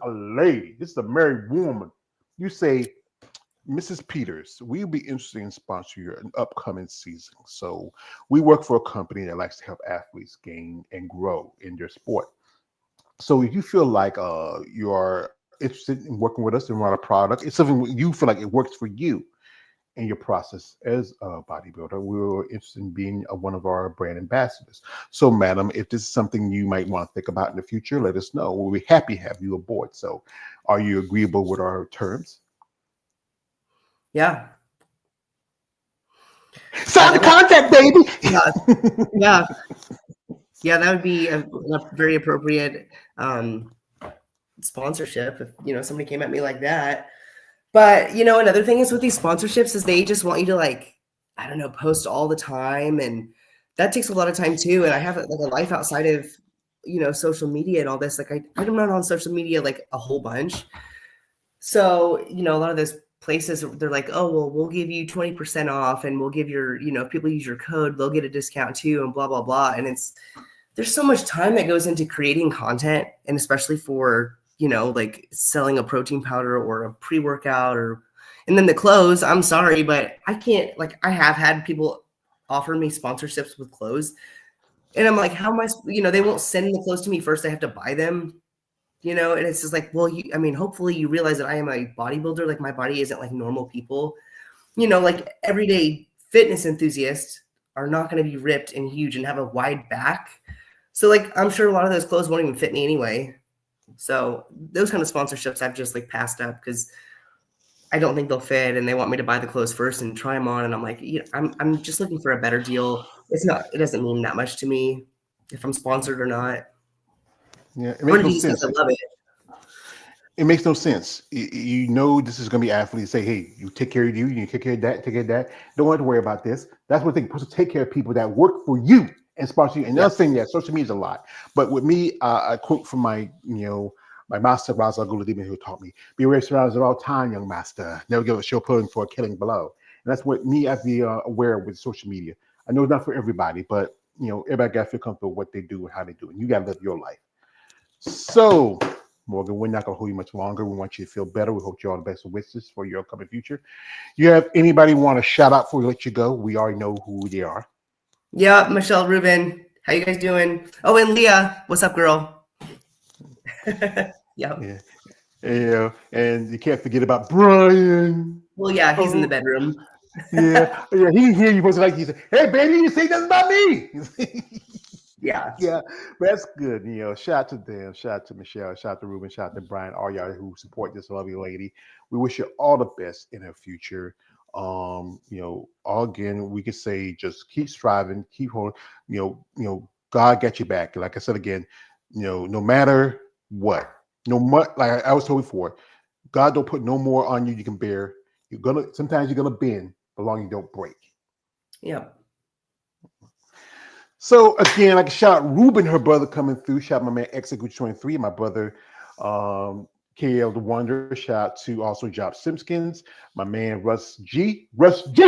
a lady. This is a married woman. You say, Mrs. Peters, we'd be interested in sponsoring your upcoming season. So we work for a company that likes to help athletes gain and grow in their sport. So if you feel like you are interested in working with us and run a product, it's something you feel like it works for you in your process as a bodybuilder, we're interested in being one of our brand ambassadors. So, madam, if this is something you might want to think about in the future, let us know. We'll be happy to have you aboard. So, are you agreeable with our terms? Yeah. Sign the contract, baby. Yeah. Yeah, that would be a very appropriate sponsorship if somebody came at me like that. But another thing is with these sponsorships is they just want you to, like, I don't know, post all the time, and that takes a lot of time too. And I have like a life outside of social media and all this. Like I'm not on social media like a whole bunch. So a lot of those places, they're like, oh well, we'll give you 20% off, and we'll give your if people use your code, they'll get a discount too, and blah blah blah. And there's so much time that goes into creating content, and especially for like selling a protein powder or a pre-workout, and then the clothes. I'm sorry, but I can't, like, I have had people offer me sponsorships with clothes, and I'm like, how am I, they won't send the clothes to me first. I have to buy them, and it's just like, well, hopefully you realize that I am a bodybuilder. Like my body isn't like normal people, like everyday fitness enthusiasts are not going to be ripped and huge and have a wide back. So like, I'm sure a lot of those clothes won't even fit me anyway. So those kind of sponsorships I've just like passed up because I don't think they'll fit, and they want me to buy the clothes first and try them on. And I'm like, I'm just looking for a better deal. It doesn't mean that much to me if I'm sponsored or not. Yeah, it makes no sense. I love it. It makes no sense. This is going to be athletes say, hey, you take care of you take care of that, take care of that. Don't have to worry about this. That's what they're supposed to take care of people that work for you and sponsor you. And another thing that social media is a lot. But with me, I quote from my master, Raza Guladiman, who taught me, be aware surroundings at all time, young master. Never give a show pulling for a killing below. And that's what me, I be aware with social media. I know it's not for everybody, but everybody got to feel comfortable with what they do and how they do it. And you got to live your life. So, Morgan, we're not going to hold you much longer. We want you to feel better. We hope you all the best wishes for your upcoming future. You have anybody want to shout out before we let you go? We already know who they are. Yeah, Michelle Rubin. How you guys doing? Oh, and Leah. What's up, girl? Yeah. And you can't forget about Brian. Well, yeah, he's in the bedroom. Yeah. He hear you supposed to like, he said, hey, baby, you say nothing about me. Yeah. But that's good. Shout out to them, shout out to Michelle, shout out to Ruben, shout out to Brian, all y'all who support this lovely lady. We wish you all the best in her future. All again, we could say just keep striving, keep holding. God got your back. Like I said again, no matter what, like I was told before, God don't put no more on you can bear. Sometimes you're gonna bend, but long you don't break. Yeah. So again, like shout out Ruben, her brother coming through. Shout out my man Executive 23, my brother KL the Wonder. Shout out to also Job Simpkins, my man Russ G. Russ G.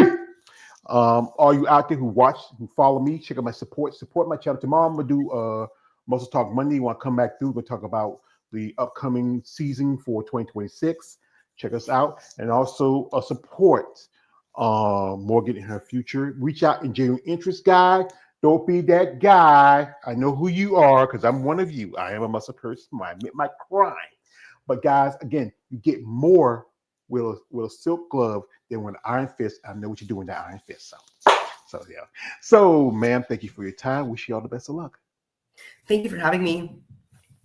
All you out there who watch, who follow me, check out my support my channel. Tomorrow I'm gonna do Muscle Talk Monday. You want to come back through? We'll talk about the upcoming season for 2026. Check us out, and also support Morgan in her future. Reach out and genuine interest, guy. Don't be that guy. I know who you are because I'm one of you. I am a muscle person. I admit my crime. But guys, again, you get more with a silk glove than with an iron fist. I know what you do with that iron fist. So yeah. So, ma'am, thank you for your time. Wish you all the best of luck. Thank you for having me.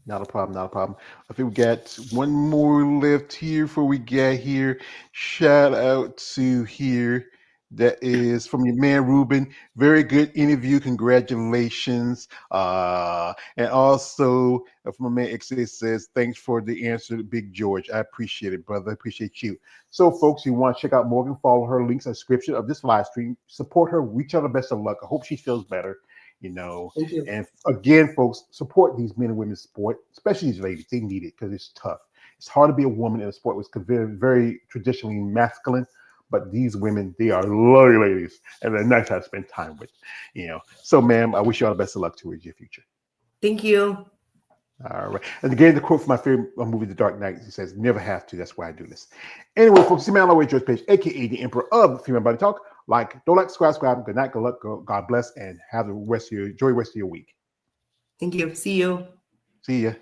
Not a problem, not a problem. I think we got one more left here before we get here. Shout out to here. That is from your man Ruben. Very good interview. Congratulations. And also from my man XA says, thanks for the answer to Big George. I appreciate it, brother. I appreciate you. So, folks, you want to check out Morgan, follow her links in the description of this live stream. Support her. Reach out the best of luck. I hope she feels better. Thank you. And again, folks, support these men and women's sport, especially these ladies. They need it because it's tough. It's hard to be a woman in a sport that's very, very traditionally masculine. But these women, they are lovely ladies, and they're nice to spend time with. So, ma'am, I wish you all the best of luck towards your future. Thank you. All right. And again, the quote from my favorite movie, The Dark Knight, he says, never have to. That's why I do this. Anyway, folks, see me on my way, George Page, a.k.a. the Emperor of Female Body Talk. Don't like, subscribe. Good night, good luck, God bless, and have the rest of enjoy the rest of your week. Thank you. See you. See ya.